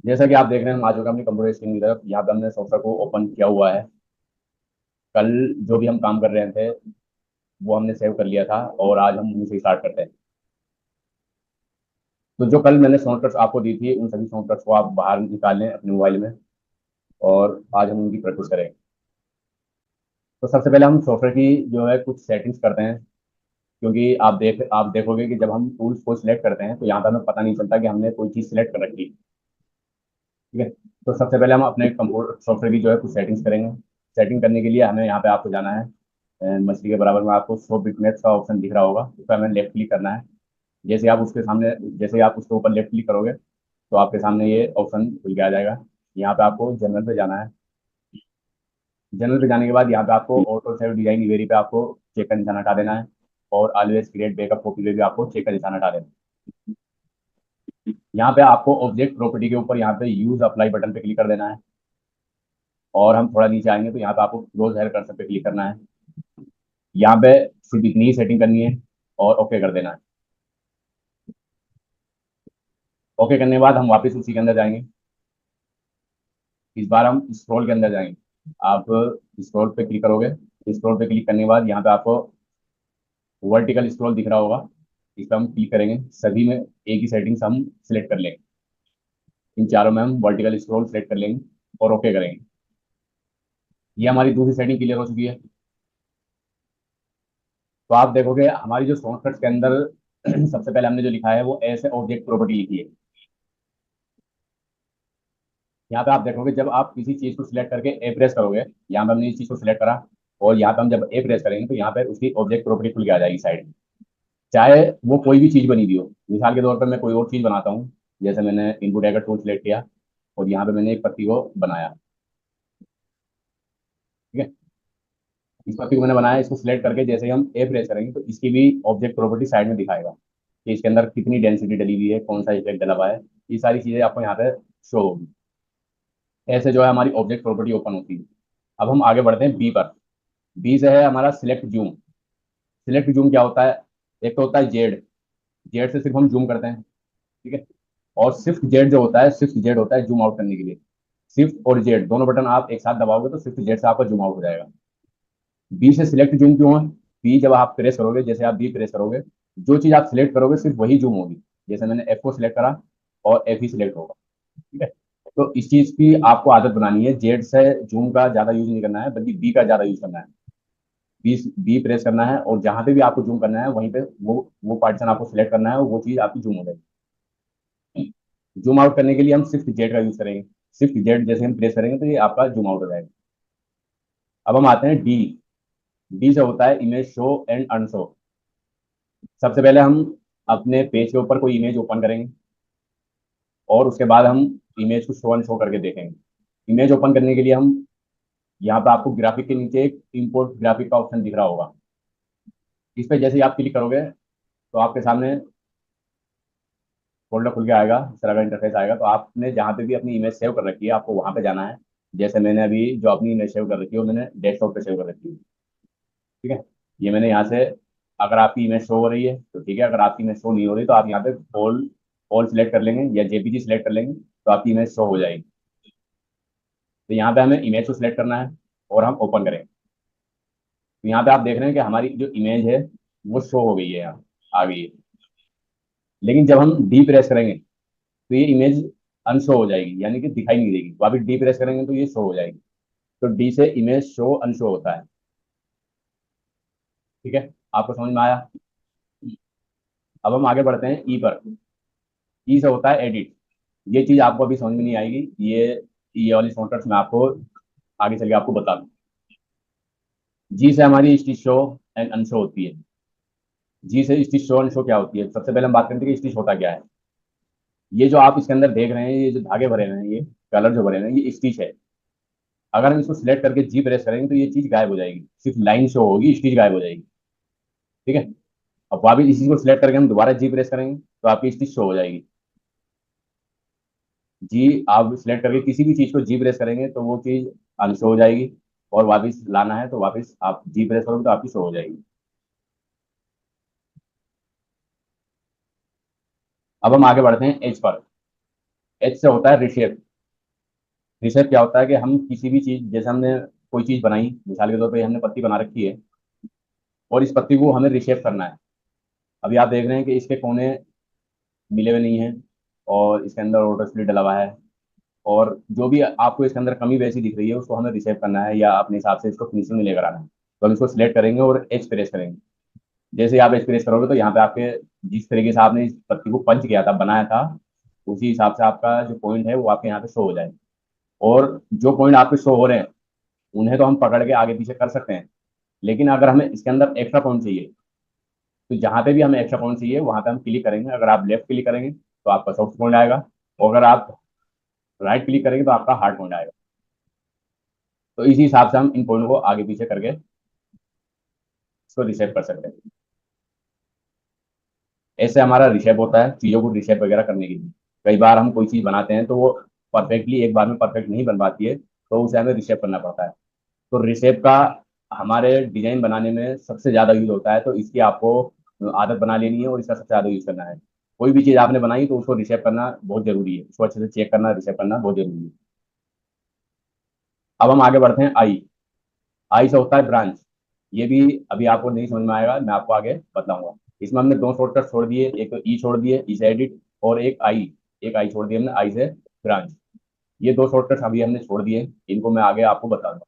जैसा कि आप देख रहे हैं, हम आ चुके हैं अपनी कंप्यूटर स्क्रीन की तरफ। यहाँ पे हमने सॉफ्टवेयर को ओपन किया हुआ है। कल जो भी हम काम कर रहे थे वो हमने सेव कर लिया था, और आज हम उन्हीं से स्टार्ट करते हैं। तो जो कल मैंने शॉर्टकट्स आपको दी थी, उन सभी शॉर्टकट्स को आप बाहर निकाल लें अपने मोबाइल में, और आज हम उनकी प्रैक्टिस करेंगे। तो सबसे पहले हम सॉफ्टवेयर की जो है कुछ सेटिंग्स करते हैं। क्योंकि आप देखोगे कि जब हम टूल्स को सिलेक्ट करते हैं तो यहाँ पे हमें पता नहीं चलता कि हमने कोई चीज़ सिलेक्ट कर रखी है। ठीक है। तो सबसे पहले हम अपने कंप्यूटर सॉफ्टवेयर की जो है कुछ सेटिंग्स करेंगे। सेटिंग करने के लिए हमें यहाँ पे आपको जाना है। मछली के बराबर में आपको शो बिटमैप्स का ऑप्शन दिख रहा होगा, उस पर हमें लेफ्ट क्लिक करना है। जैसे आप उसके ऊपर लेफ्ट क्लिक करोगे तो आपके सामने ये ऑप्शन खुल के आ जाएगा। यहाँ पे आपको जनरल पे जाना है। जनरल पे जाने के बाद यहाँ पे आपको ऑटो सेव डिजाइन वेरी पे आपको चेक का निशान हटा देना है। और ऑलवेज क्रिएट बैकअप कॉपी पे भी आपको चेक का निशान हटा देना है। यहाँ पे आपको ऑब्जेक्ट प्रॉपर्टी के ऊपर यहाँ पे यूज अप्लाई बटन पे क्लिक कर देना है। और हम थोड़ा नीचे आएंगे तो यहाँ पे आपको क्लोज हेयर कर्सर पे क्लिक करना है। यहाँ पे सिर्फ इतनी ही सेटिंग करनी है और ओके कर देना है। ओके करने के बाद हम वापस उसी के अंदर जाएंगे। इस बार हम स्क्रॉल के अंदर जाएंगे। आप स्क्रॉल पे क्लिक करोगे। स्क्रॉल पे क्लिक करने के बाद यहाँ पे आपको वर्टिकल स्क्रॉल दिख रहा होगा। इस पर हम क्लिक करेंगे। सभी में एक ही सेटिंग्स हम सिलेक्ट कर लेंगे। इन चारों में हम वर्टिकल स्क्रॉल सेलेक्ट कर लेंगे और ओके करेंगे। ये हमारी दूसरी सेटिंग क्लियर हो चुकी है। तो आप देखोगे हमारी जो शॉर्टकट्स के अंदर सबसे पहले हमने जो लिखा है वो ऐसे ऑब्जेक्ट प्रॉपर्टी लिखी है। यहाँ पे आप देखोगे जब आप किसी चीज को सिलेक्ट करके ए प्रेस करोगे, यहाँ पे हमने इस चीज को सिलेक्ट करा, और यहाँ पे हम जब ए प्रेस करेंगे तो यहाँ पे उसकी ऑब्जेक्ट प्रॉपर्टी खुल के आ जाएगी साइड में। चाहे वो कोई भी चीज बनी हुई हो। मिसाल के तौर पर मैं कोई और चीज बनाता हूँ। जैसे मैंने इनपुट एगर टूल सिलेक्ट किया और यहाँ पे मैंने एक पत्ती को बनाया। ठीक है। इस पत्ती को मैंने बनाया, इसको सिलेक्ट करके जैसे ही हम ए प्रेस करेंगे तो इसकी भी ऑब्जेक्ट प्रॉपर्टी साइड में दिखाएगा कि इसके अंदर कितनी डेंसिटी डली हुई है, कौन सा इफेक्ट डला हुआ है। ये सारी चीजें आपको यहाँ पे शो होगी। ऐसे जो है हमारी ऑब्जेक्ट प्रॉपर्टी ओपन होती है। अब हम आगे बढ़ते हैं बी पर। बी से है हमारा सिलेक्ट जूम। सिलेक्ट जूम क्या होता है? एक तो होता है जेड। जेड से सिर्फ हम जूम करते हैं। ठीक है। और शिफ्ट जेड जो होता है, शिफ्ट जेड होता है जूम आउट करने के लिए। शिफ्ट और जेड दोनों बटन आप एक साथ दबाओगे तो शिफ्ट जेड से आपका जूम आउट हो जाएगा। बी से सिलेक्ट जूम क्यों है? बी जब आप प्रेस करोगे, जैसे आप बी प्रेस करोगे, जो चीज आप सिलेक्ट करोगे सिर्फ वही जूम होगी। जैसे मैंने एफ को सिलेक्ट करा और एफ ही सिलेक्ट होगा। ठीक है। तो इस चीज की आपको आदत बनानी है, जेड से जूम का ज्यादा यूज नहीं करना है, बल्कि बी का ज्यादा यूज करना है। बी बी प्रेस करना है और जहां पे भी आपको जूम करना है वहीं पे वो पार्टीशन आपको सिलेक्ट करना है और वो चीज आपकी जूम हो जाएगी। जूम आउट करने के लिए हम शिफ्ट जेड का यूज करेंगे। शिफ्ट जेड जैसे हम प्रेस करेंगे तो ये आपका जूम आउट हो जाएगा। अब हम आते हैं डी। डी से होता है इमेज शो एंड अनशो। सबसे पहले हम अपने पेज के ऊपर कोई इमेज ओपन करेंगे, और उसके बाद हम इमेज को शो अनशो करके देखेंगे। इमेज ओपन करने के लिए हम यहाँ पे आपको ग्राफिक के नीचे एक इम्पोर्ट ग्राफिक का ऑप्शन दिख रहा होगा। इस पे जैसे ही आप क्लिक करोगे तो आपके सामने फोल्डर खुल के आएगा, इस तरह का इंटरफेस आएगा। तो आपने जहाँ पे भी अपनी इमेज सेव कर रखी है आपको वहाँ पे जाना है। जैसे मैंने अभी जो अपनी इमेज सेव कर रखी है वो मैंने डेस्कटॉप पे सेव कर रखी है। ठीक है। ये मैंने यहाँ से, अगर आपकी इमेज शो हो रही है तो ठीक है, अगर आपकी इमेज शो नहीं हो रही तो आप यहाँ पे ऑल ऑल सिलेक्ट कर लेंगे या जेपीजी सिलेक्ट कर लेंगे तो आपकी इमेज शो हो जाएगी। तो यहाँ पे हमें इमेज को सिलेक्ट करना है और हम ओपन करेंगे। तो यहाँ पे आप देख रहे हैं कि हमारी जो इमेज है वो शो हो गई है, यहाँ आ गई है। लेकिन जब हम डी प्रेस करेंगे तो ये इमेज अनशो हो जाएगी, यानी कि दिखाई नहीं देगी। वापस डी प्रेस करेंगे तो ये शो हो जाएगी। तो डी से इमेज शो अनशो होता है। ठीक है। आपको समझ में आया? अब हम आगे बढ़ते हैं ई पर। ई से होता है एडिट। ये चीज आपको अभी समझ में नहीं आएगी। ये वाली शॉर्टकट्स मैं आपको आगे चल के आपको बता दूँ। जी से हमारी स्टिच शो एंड अनशो होती है। जी से स्टिच शो अनशो क्या होती है? सबसे पहले हम बात करते हैं कि स्टिच होता क्या है। ये जो आप इसके अंदर देख रहे हैं, ये जो धागे भरे हुए हैं, ये कलर जो भरे हुए हैं, ये स्टिच है। अगर हम इसको सिलेक्ट करके जी प्रेस करेंगे तो ये चीज गायब हो जाएगी, सिर्फ लाइन शो होगी, स्टिच गायब हो जाएगी। ठीक है। अब वापिस इसी को सिलेक्ट करके हम दोबारा जी प्रेस करेंगे तो आपकी स्टिच शो हो जाएगी। जी आप सिलेक्ट करके किसी भी चीज को जी प्रेस करेंगे तो वो चीज अनशो हो जाएगी। और वापस लाना है तो वापस आप जी प्रेस करोगे तो आपकी शो हो जाएगी। अब हम आगे बढ़ते हैं एज पर। एच से होता है रिशेप। रिशेप क्या होता है कि हम किसी भी चीज, जैसे हमने कोई चीज बनाई, मिसाल के तौर पे हमने पत्ती बना रखी है और इस पत्ती को हमें रिशेप करना है। अभी आप देख रहे हैं कि इसके कोने मिले हुए नहीं हैं और इसके अंदर ऑटो स्प्लिट डला हुआ है, और जो भी आपको इसके अंदर कमी वैसी दिख रही है उसको हमें रिशेप करना है या अपने हिसाब से इसको फिनिशिंग में लेकर आना है। तो हम इसको सिलेक्ट करेंगे और एच प्रेस करेंगे। जैसे ही आप एच प्रेस करोगे तो यहाँ पे आपके, जिस तरीके से आपने इस पत्ती को पंच किया था, बनाया था, उसी हिसाब से आपका जो पॉइंट है वो आपके यहाँ पे शो हो जाए। और जो पॉइंट आपके शो हो रहे हैं उन्हें तो हम पकड़ के आगे पीछे कर सकते हैं, लेकिन अगर हमें इसके अंदर एक्स्ट्रा पॉइंट चाहिए तो जहाँ पे भी हमें एक्स्ट्रा पॉइंट चाहिए वहां पे हम क्लिक करेंगे। अगर आप लेफ्ट क्लिक करेंगे तो आपका सॉफ्ट पॉइंट आएगा, और अगर आप राइट क्लिक करेंगे तो आपका हार्ड पॉइंट आएगा। तो इसी हिसाब से हम इन पॉइंट को आगे पीछे करके इसको रिसेप कर सकते हैं। ऐसे हमारा रिशेप होता है चीज़ों को रिशेप वगैरह करने के लिए। कई बार हम कोई चीज़ बनाते हैं तो वो परफेक्टली एक बार में परफेक्ट नहीं बन पाती है, तो उसे हमें रिशेप करना पड़ता है। तो रिशेप का हमारे डिजाइन बनाने में सबसे ज़्यादा यूज होता है, तो इसकी आपको आदत बना लेनी है और इसका सबसे ज़्यादा यूज करना है। कोई भी चीज़ आपने बनाई तो उसको रिशेप करना बहुत जरूरी है, उसको अच्छे से चेक करना, रिशेप करना बहुत जरूरी है। अब हम आगे बढ़ते हैं आई। आई से होता है ब्रांच। ये भी अभी आपको नहीं समझ में आएगा, मैं आपको आगे बताऊंगा। इसमें हमने दो शॉर्टकट छोड़ दिए, एक तो ई छोड़ दिए, ई से एडिट, और एक आई छोड़ दिए हमने, आई से ब्रांच। ये दो शॉर्टकट अभी हमने छोड़ दिए, इनको मैं आगे आपको बताऊंगा।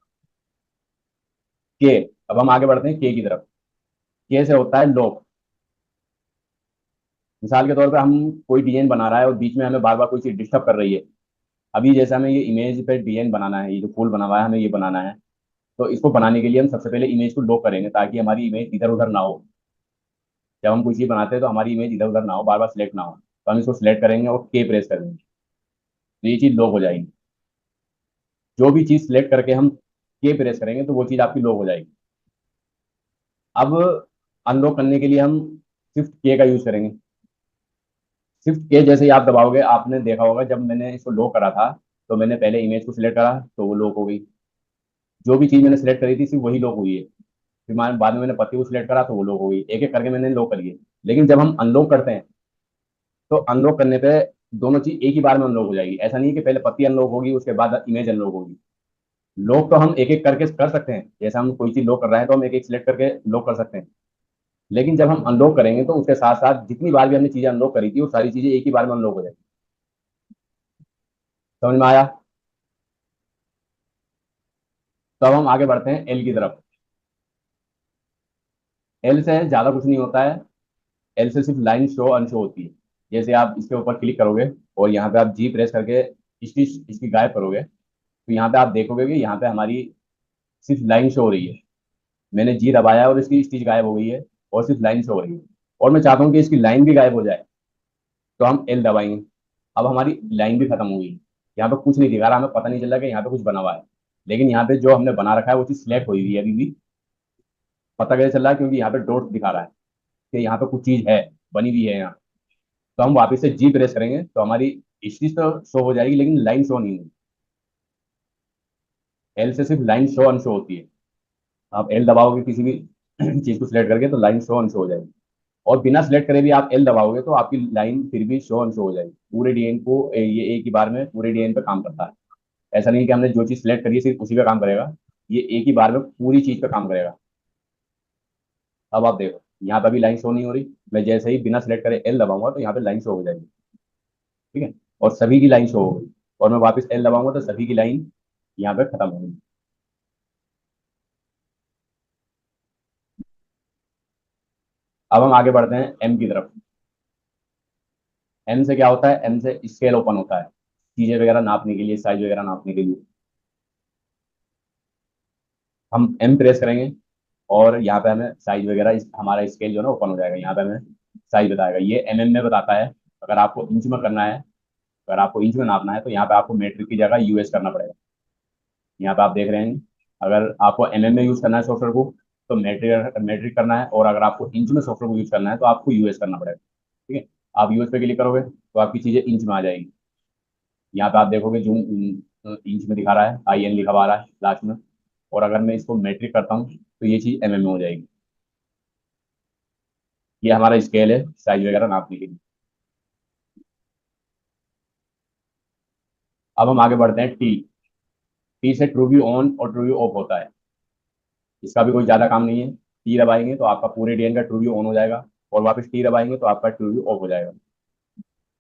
के। अब हम आगे बढ़ते हैं के की तरफ। के से होता है लॉक। मिसाल के तौर पे हम कोई डिजाइन बना रहा है और बीच में हमें बार बार कोई चीज डिस्टर्ब कर रही है। अभी जैसे हमें ये इमेज पे डिजाइन बनाना है, ये जो फूल बना हुआ है हमें ये बनाना है, तो इसको बनाने के लिए हम सबसे पहले इमेज को लॉक करेंगे ताकि हमारी इमेज इधर उधर ना हो। जब हम कोई चीज बनाते हैं तो हमारी इमेज इधर उधर ना हो, बार बार सिलेक्ट ना हो, तो हम इसको सिलेक्ट करेंगे और के प्रेस करेंगे, तो ये चीज लॉक हो जाएगी। जो भी चीज सिलेक्ट करके हम के प्रेस करेंगे तो वो चीज आपकी लॉक हो जाएगी। अब अनलॉक करने के लिए हम शिफ्ट के का यूज करेंगे। शिफ्ट के जैसे ही आप दबाओगे, आपने देखा होगा जब मैंने इसको लॉक करा था तो मैंने पहले इमेज को सिलेक्ट करा तो वो लॉक हो गई। जो भी चीज मैंने सिलेक्ट करी थी सिर्फ वही लॉक हुई है। फिर बाद में मैंने पत्ती को सिलेक्ट करा तो वो लॉक हो गई, एक एक करके मैंने लॉक करी है। लेकिन जब हम अनलॉक करते हैं तो अनलॉक करने पे दोनों चीज एक ही बार में अनलॉक हो जाएगी। ऐसा नहीं है कि पहले पत्ती अनलॉक होगी उसके बाद इमेज अनलॉक होगी। लॉक तो हम एक एक करके कर सकते हैं, जैसे हम कोई चीज लॉक कर रहे हैं तो हम एक एक सिलेक्ट करके लॉक कर सकते हैं। लेकिन जब हम अनलॉक करेंगे तो उसके साथ साथ जितनी बार भी हमने चीजें अनलॉक करी थी वो सारी चीजें एक ही बार में अनलॉक हो जाएगी। समझ में आया? तो अब हम आगे बढ़ते हैं एल की तरफ। एल से ज्यादा कुछ नहीं होता है। एल से सिर्फ लाइन शो अनशो होती है। जैसे आप इसके ऊपर क्लिक करोगे और यहाँ पे आप जी प्रेस करके इसकी गायब करोगे, तो यहाँ पे आप देखोगे कि यहाँ पे हमारी सिर्फ लाइन शो हो रही है। मैंने जी दबाया और इसकी स्टिच गायब हो गई है और सिर्फ लाइन शो हो रही है। और मैं चाहता हूँ कि इसकी लाइन भी गायब हो जाए, तो हम एल दबाएंगे। अब हमारी लाइन भी खत्म हो गई। यहाँ पे कुछ नहीं दिखा रहा, हमें पता नहीं चल रहा कि यहाँ पे कुछ बना हुआ है। लेकिन यहाँ पे जो हमने बना रखा है वो चीज सिलेक्ट हुई हुई है अभी भी। पता कैसे चल रहा है? क्योंकि यहाँ पे डॉट दिखा रहा है कि यहाँ पे कुछ चीज है, बनी हुई है यहाँ। तो हम वापस से जी प्रेस करेंगे तो हमारी स्टिच तो शो हो जाएगी लेकिन लाइन शो नहीं होगी। एल से सिर्फ लाइन शो अनशो होती है। आप एल दबाओगे किसी भी चीज को सिलेक्ट करके तो लाइन शो अनशो हो जाएगी। और बिना सिलेक्ट करे भी आप एल दबाओगे तो आपकी लाइन फिर भी शो अनशो हो जाएगी। पूरे डीएन को ये एक ही बार में पूरे डीएन पे काम करता है। ऐसा नहीं कि हमने जो चीज सिलेक्ट करी है सिर्फ उसी पे काम करेगा, ये एक ही बार में पूरी चीज पे काम करेगा। अब आप देखो यहाँ पे भी लाइन शो नहीं हो रही, मैं जैसे ही बिना सिलेक्ट करे एल दबाऊंगा तो यहाँ पे लाइन शो हो जाएगी। ठीक है, और सभी की लाइन शो हो गई। और मैं वापस एल दबाऊंगा तो सभी की लाइन यहाँ पे खत्म हो गई। अब हम आगे बढ़ते हैं एम की तरफ। एम से क्या होता है? एम से स्केल ओपन होता है, चीजें वगैरह नापने के लिए, साइज वगैरह नापने के लिए। हम एम प्रेस करेंगे और यहाँ पे हमें साइज वगैरह हमारा स्केल जो है ना ओपन हो जाएगा। यहाँ पे हमें साइज बताएगा, ये एमएम में बताता है। अगर आपको इंच में करना है, अगर आपको इंच में नापना है तो यहाँ पे आपको मेट्रिक की जगह यूएस करना पड़ेगा। यहाँ पे आप देख रहे हैं, अगर आपको एमएम में यूज करना है सॉफ्टवेयर को तो मेट्रिक मेट्रिक करना है, और अगर आपको इंच में सॉफ्टवेयर को यूज करना है तो आपको यूएस करना पड़ेगा। ठीक है, आप यूएस पे क्लिक करोगे तो आपकी चीजें इंच में आ जाएगी। यहाँ पे आप देखोगे जूम इंच में दिखा रहा है, आई एन लिखा हुआ आ रहा है लास्ट में। और अगर मैं इसको मेट्रिक करता हूँ तो ये चीज एमएम में हो जाएगी। ये हमारा स्केल है साइज वगैरह नापने के लिए। अब हम आगे बढ़ते हैं टी। टी से ट्रू व्यू ऑन और ट्रू व्यू ऑफ होता है। इसका भी कोई ज्यादा काम नहीं है। टी दबाएंगे तो आपका पूरे डीएन का ट्रू व्यू ऑन हो जाएगा, और वापस टी दबाएंगे तो आपका ट्रू व्यू ऑफ हो जाएगा।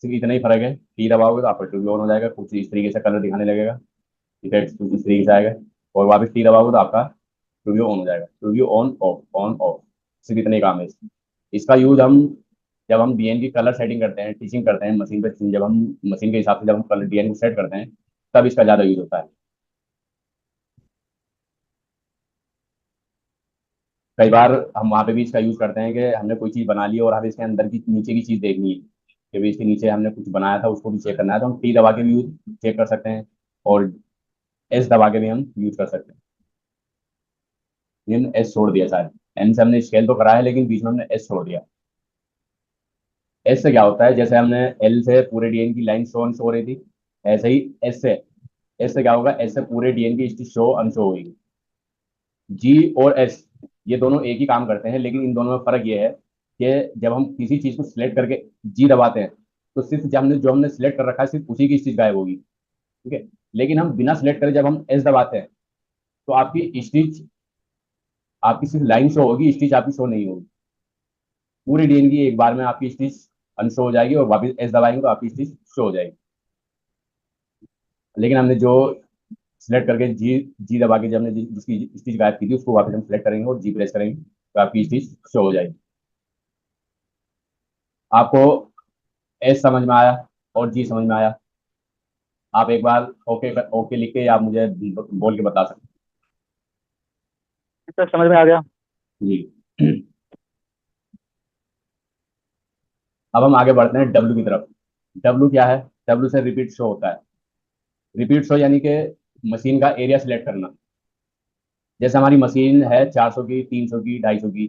सिर्फ इतना ही फर्क है, टी दबाओगे तो आपका ट्रू व्यू ऑन हो जाएगा, कुछ इस तरीके से कलर दिखाने लगेगा, इफेक्ट कुछ इस तरीके से आएगा। और वापस टी दबाओगे तो आपका ट्रू व्यू ऑन हो जाएगा, true view on off on off. सिर्फ इतने ही काम है इसका यूज हम जब हम डीएन की कलर सेटिंग करते हैं, टीचिंग करते हैं मशीन पे, जब हम मशीन के हिसाब से जब हम कलर डीएन को सेट करते हैं, तब इसका ज्यादा यूज होता है। कई बार हम वहाँ पे भी इसका यूज करते हैं कि हमने कोई चीज़ बना ली और हमें इसके अंदर की नीचे की चीज़ देखनी है, कि भी इसके नीचे हमने कुछ बनाया था उसको भी चेक करना है, तो हम टी दबा के भी यूज चेक कर सकते हैं, और एस दबा के भी हम यूज कर सकते हैं। ये हमने एस छोड़ दिया शायद, एन से हमने स्केल तो करा है लेकिन बीच में हमने एस छोड़ दिया। एस से क्या होता है, जैसे हमने एल से पूरे डीएन की लाइन शो अनशो हो रही थी, ऐसे ही एस से क्या होगा, एस से पूरे डीएन की शो अनशो होगी। जी और एस ये दोनों एक ही काम करते हैं, लेकिन इन दोनों में फर्क ये है कि जब हम किसी चीज को सिलेक्ट करके जी दबाते हैं, तो सिर्फ जब हमने जो हमने सिलेक्ट कर रखा है सिर्फ उसी की स्टिच गायब होगी। ठीक है। लेकिन हम बिना सिलेक्ट करे जब हम एस दबाते हैं, तो आपकी स्टिच, आपकी सिर्फ लाइन शो होगी, स्टिच आपकी शो नहीं होगी। पूरी डीएन की एक बार में आपकी स्टिच अनशो हो जाएगी, और वापस एस दबाएंगे तो आपकी स्टिच शो हो जाएगी। लेकिन हमने जो सिलेक्ट करके जी जी दबा के जब हमने जिसकी स्टिच गायब की थी उसको वापस हम सिलेक्ट करेंगे और जी प्रेस करेंगे तो आपकी स्टिच शो हो जाएगी। आपको एस समझ में आया और जी समझ में आया? आप एक बार ओके ओके लिख के आप मुझे बोल के बता सकते सर समझ में आ गया। हैं। जी। अब हम आगे बढ़ते हैं डब्ल्यू की तरफ। डब्ल्यू क्या है? डब्ल्यू से रिपीट शो होता है। रिपीट शो यानी कि मशीन का एरिया सिलेक्ट करना। जैसे हमारी मशीन है 400 की, 300 की, 250 की,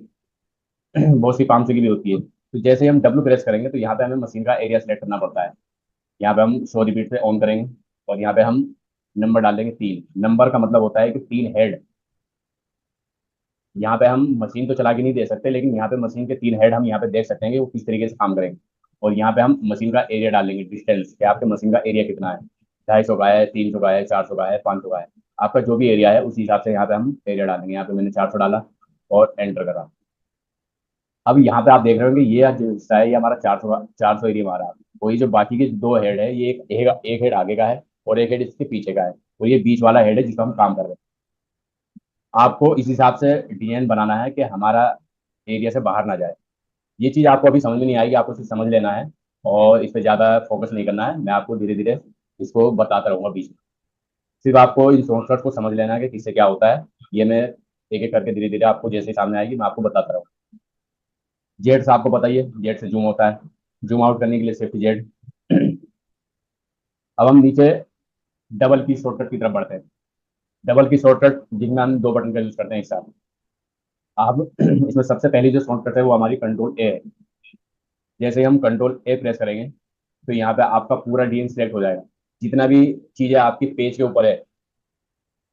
बहुत सी 500 की भी होती है। तो जैसे ही हम डब्ल्यू प्रेस करेंगे तो यहाँ पे हमें मशीन का एरिया सिलेक्ट करना पड़ता है। यहाँ पे हम शो रिपीट पे ऑन करेंगे, और यहाँ पे हम नंबर डालेंगे 3। नंबर का मतलब होता है कि 3 हेड। यहाँ पे हम मशीन तो चला के नहीं दे सकते, लेकिन यहाँ पे मशीन के 3 हेड हम यहाँ पे देख सकते हैं कि वो किस तरीके से काम करेंगे। और यहाँ पे हम मशीन का एरिया डालेंगे, डिस्टेंस, कि आपके मशीन का एरिया कितना है, 250 का है, 300 का है, 400 का है, 500 का है। आपका जो भी एरिया है उसी हिसाब से यहाँ पे हम एरिया डालेंगे। यहाँ पे मैंने 400 डाला और एंटर करा। अब यहाँ पे आप देख रहे होंगे ये जो हिस्सा है ये हमारा 400 एरिया हमारा। वही जो बाकी के 2 हेड है, ये एक हेड आगे का है और एक हेड इसके पीछे का है, और ये बीच वाला हेड है जिसका हम काम कर रहे हैं। आपको इस हिसाब से डीएन बनाना है कि हमारा एरिया से बाहर ना जाए। ये चीज़ आपको अभी समझ में नहीं आएगी, आपको सिर्फ समझ लेना है, और इस पर ज़्यादा फोकस नहीं करना है। मैं आपको धीरे धीरे इसको बताता रहूंगा बीच में। सिर्फ आपको इन शॉर्टकट को समझ लेना है कि किससे क्या होता है। ये मैं एक एक करके धीरे धीरे आपको जैसे ही सामने आएगी मैं आपको बताता रहूँगा। जेड से आपको बताइए, जेड से जूम होता है। जूम आउट करने के लिए सिर्फ जेड। अब हम नीचे डबल की शॉर्टकट की तरफ बढ़ते हैं। डबल की शॉर्टकट जिसमें हम 2 बटन का यूज करते हैं एक साथ। अब इसमें सबसे पहली जो शॉर्टकट है वो हमारी कंट्रोल ए है। जैसे ही हम कंट्रोल ए प्रेस करेंगे तो यहाँ पे आपका पूरा डीएन सिलेक्ट हो जाएगा। जितना भी चीजें आपकी पेज के ऊपर है,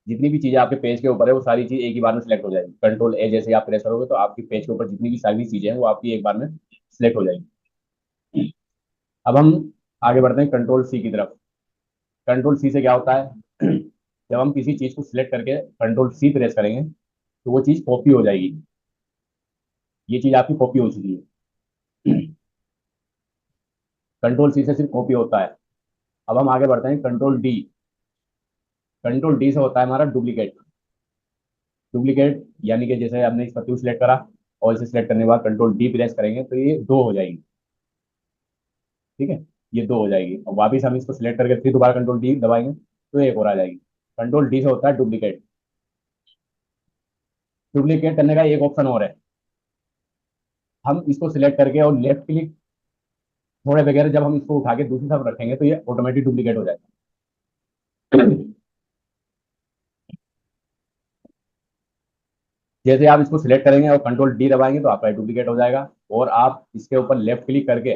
जितनी भी चीजें आपके पेज के ऊपर है वो सारी चीज एक ही बार में सिलेक्ट हो जाएगी। कंट्रोल ए जैसे ही आप प्रेस करोगे तो आपकी पेज के ऊपर जितनी भी सारी चीजें हैं वो आपकी एक बार में सिलेक्ट हो जाएगी। अब हम आगे बढ़ते हैं कंट्रोल सी की तरफ। कंट्रोल सी से क्या होता है, जब हम किसी चीज को सिलेक्ट करके कंट्रोल सी प्रेस करेंगे तो वो चीज कॉपी हो जाएगी। ये चीज आपकी कॉपी हो चुकी है। कंट्रोल सी से सिर्फ कॉपी होता है। अब हम आगे बढ़ते हैं कंट्रोल डी। कंट्रोल डी से होता है हमारा डुप्लीकेट। डुप्लीकेट यानी कि जैसे हमने इस पत्ती को सिलेक्ट करा और इसे सिलेक्ट करने के बाद कंट्रोल डी प्रेस करेंगे तो ये 2 हो जाएगी। ठीक है, ये 2 हो जाएगी, और वापिस हम इसको सिलेक्ट करके फिर दोबारा कंट्रोल डी दबाएंगे तो एक और आ जाएगी। कंट्रोल डी से होता है डुप्लीकेट। डुप्लीकेट करने का एक ऑप्शन और है। हम इसको सिलेक्ट करके और लेफ्ट क्लिक थोड़े वगैरह जब हम इसको उठा के दूसरी तरफ रखेंगे तो ये ऑटोमेटिक डुप्लीकेट हो जाएगा। जैसे आप इसको सिलेक्ट करेंगे और कंट्रोल डी दबाएंगे तो आपका डुप्लीकेट हो जाएगा, और आप इसके ऊपर लेफ्ट क्लिक करके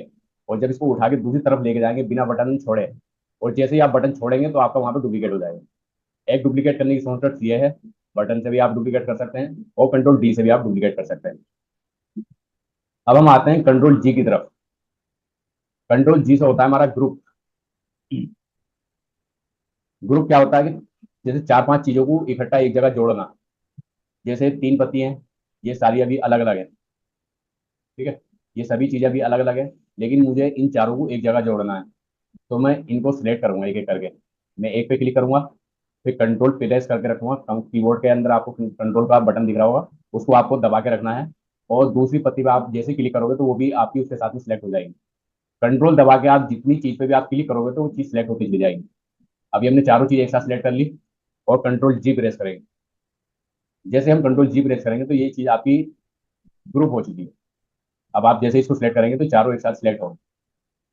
और जब इसको उठा के दूसरी तरफ लेके जाएंगे बिना बटन छोड़े, और जैसे ही आप बटन छोड़ेंगे तो आपका वहां पे डुप्लीकेट हो जाएगा। एक डुप्लीकेट करने की शॉर्टकट ये है, बटन से भी आप डुप्लीकेट कर सकते हैं और कंट्रोल डी से भी आप डुप्लीकेट कर सकते हैं। अब हम आते हैं कंट्रोल जी की तरफ। कंट्रोल जी से होता है हमारा ग्रुप। ग्रुप क्या होता है कि जैसे चार पांच चीजों को इकट्ठा एक जगह जोड़ना। जैसे तीन पत्ती हैं, ये सारी अभी अलग अलग है, ठीक है, ये सभी चीजें अभी अलग अलग है, लेकिन मुझे इन चारों को एक जगह जोड़ना है। तो मैं इनको सिलेक्ट करूंगा एक एक करके। मैं एक पे क्लिक करूंगा, फिर कंट्रोल प्रेस करके रखूंगा। कीबोर्ड के अंदर आपको कंट्रोल का बटन दिख रहा होगा, उसको आपको दबा के रखना है। और दूसरी पत्ती पे आप जैसे क्लिक करोगे तो वो भी आपकी उसके साथ में सिलेक्ट हो जाएगी। कंट्रोल दबा के आप जितनी चीज पे भी आप क्लिक करोगे तो वो चीज सिलेक्ट होती चली जाएगी। अभी हमने चारों चीज एक साथ सिलेक्ट कर ली, और कंट्रोल जी प्रेस करेंगे। जैसे हम कंट्रोल जी प्रेस करेंगे तो ये चीज आपकी ग्रुप हो चुकी है। अब आप जैसे इसको सिलेक्ट करेंगे तो चारों एक साथ सिलेक्ट होंगे,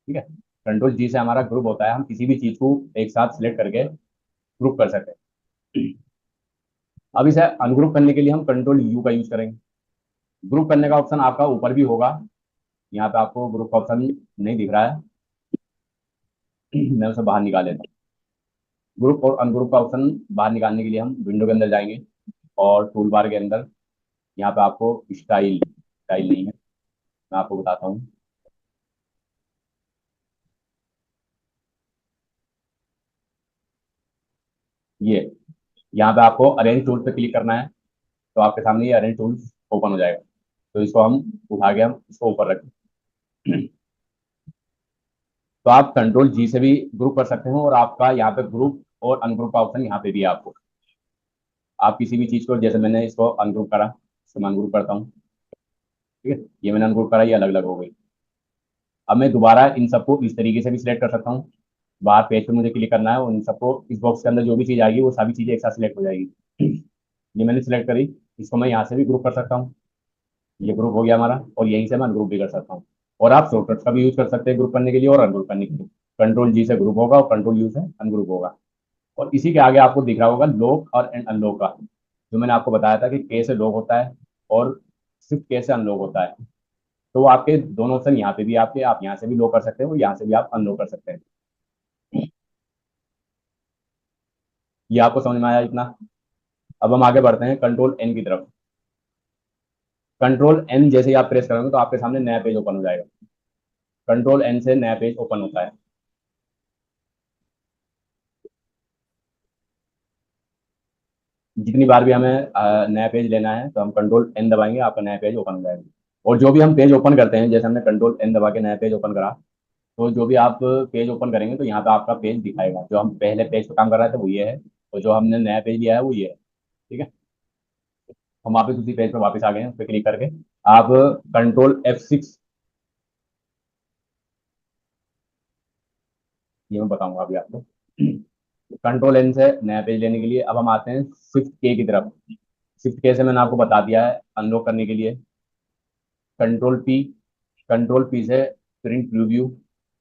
ठीक है। कंट्रोल जी से हमारा ग्रुप होता है, हम किसी भी चीज को एक साथ सिलेक्ट करके ग्रुप कर सकते हैं। अब इसे अनग्रुप करने के लिए हम कंट्रोल यू का यूज करेंगे। ग्रुप करने का ऑप्शन आपका ऊपर भी होगा, यहाँ पे आपको ग्रुप का ऑप्शन नहीं दिख रहा है। मैं उसे बाहर निकाल लेता हूँ। ग्रुप और अनग्रुप का ऑप्शन बाहर निकालने के लिए हम विंडो के अंदर जाएंगे, और टूल बार के अंदर यहाँ पे आपको स्टाइल, स्टाइल नहीं है, मैं आपको बताता हूँ। ये यहाँ पे आपको अरेंज टूल पे क्लिक करना है, तो आपके सामने ये अरेंज टूल्स ओपन हो जाएगा। तो इसको हम उठा के हम इसको ऊपर रखें। तो आप कंट्रोल जी से भी ग्रुप कर सकते हो, और आपका यहाँ पे ग्रुप और अनग्रुप का ऑप्शन यहाँ पे भी है आपको। आप किसी भी चीज को, जैसे मैंने इसको अनग्रुप करा, इसको मैं अनग्रुप करता हूँ, ठीक है, ये मैंने अनग्रुप करा, ये अलग अलग हो गई। अब मैं दोबारा इन सबको इस तरीके से भी सिलेक्ट कर सकता हूँ। बाहर पेज पे मुझे क्लिक करना है, और इन सबको इस बॉक्स के अंदर जो भी चीज आएगी वो सभी चीजें एक साथ सिलेक्ट हो जाएगी। ये मैंने सिलेक्ट करी, इसको मैं यहाँ से भी ग्रुप कर सकता हूँ। ये ग्रुप हो गया हमारा, और यहीं से मैं अनग्रुप भी कर सकता हूँ। और आप शॉर्टकट का भी यूज कर सकते हैं ग्रुप करने के लिए और अनग्रुप करने के लिए। कंट्रोल जी से ग्रुप होगा और कंट्रोल यू से अनग्रुप होगा। और इसी के आगे आपको दिख रहा होगा लॉक और अनलॉक का, जो मैंने आपको बताया था कि कैसे लॉक होता है और सिर्फ कैसे अनलॉक होता है। तो वो आपके दोनों ऑप्शन यहाँ पे भी आपके, आप यहाँ से भी लॉक कर सकते हो, यहाँ से भी आप अनलॉक कर सकते हैं। ये आपको समझ में आया इतना? अब हम आगे बढ़ते हैं कंट्रोल एन की तरफ। कंट्रोल एन जैसे ही आप प्रेस करोगे तो आपके सामने नया पेज ओपन हो जाएगा। कंट्रोल एन से नया पेज ओपन होता है। जितनी बार भी हमें नया पेज लेना है तो हम कंट्रोल एन दबाएंगे, आपका नया पेज ओपन हो जाएगा। और जो भी हम पेज ओपन करते हैं, जैसे हमने कंट्रोल एन दबा के नया पेज ओपन करा, तो जो भी आप पेज ओपन करेंगे तो यहाँ पे आपका पेज दिखाएगा। जो हम पहले पेज पे काम कर रहे थे वो ये है, और जो हमने नया पेज लिया है वो ये है, ठीक है। हम वापस उसी पेज पे वापस आ गए हैं, उस पर क्लिक करके आप कंट्रोल F6, ये मैं बताऊंगा अभी आपको। कंट्रोल एन से नया पेज लेने के लिए अब हम आते हैं शिफ्ट के की तरफ। शिफ्ट के से मैंने आपको बता दिया है अनलॉक करने के लिए। कंट्रोल पी, कंट्रोल पी से प्रिंट प्रीव्यू,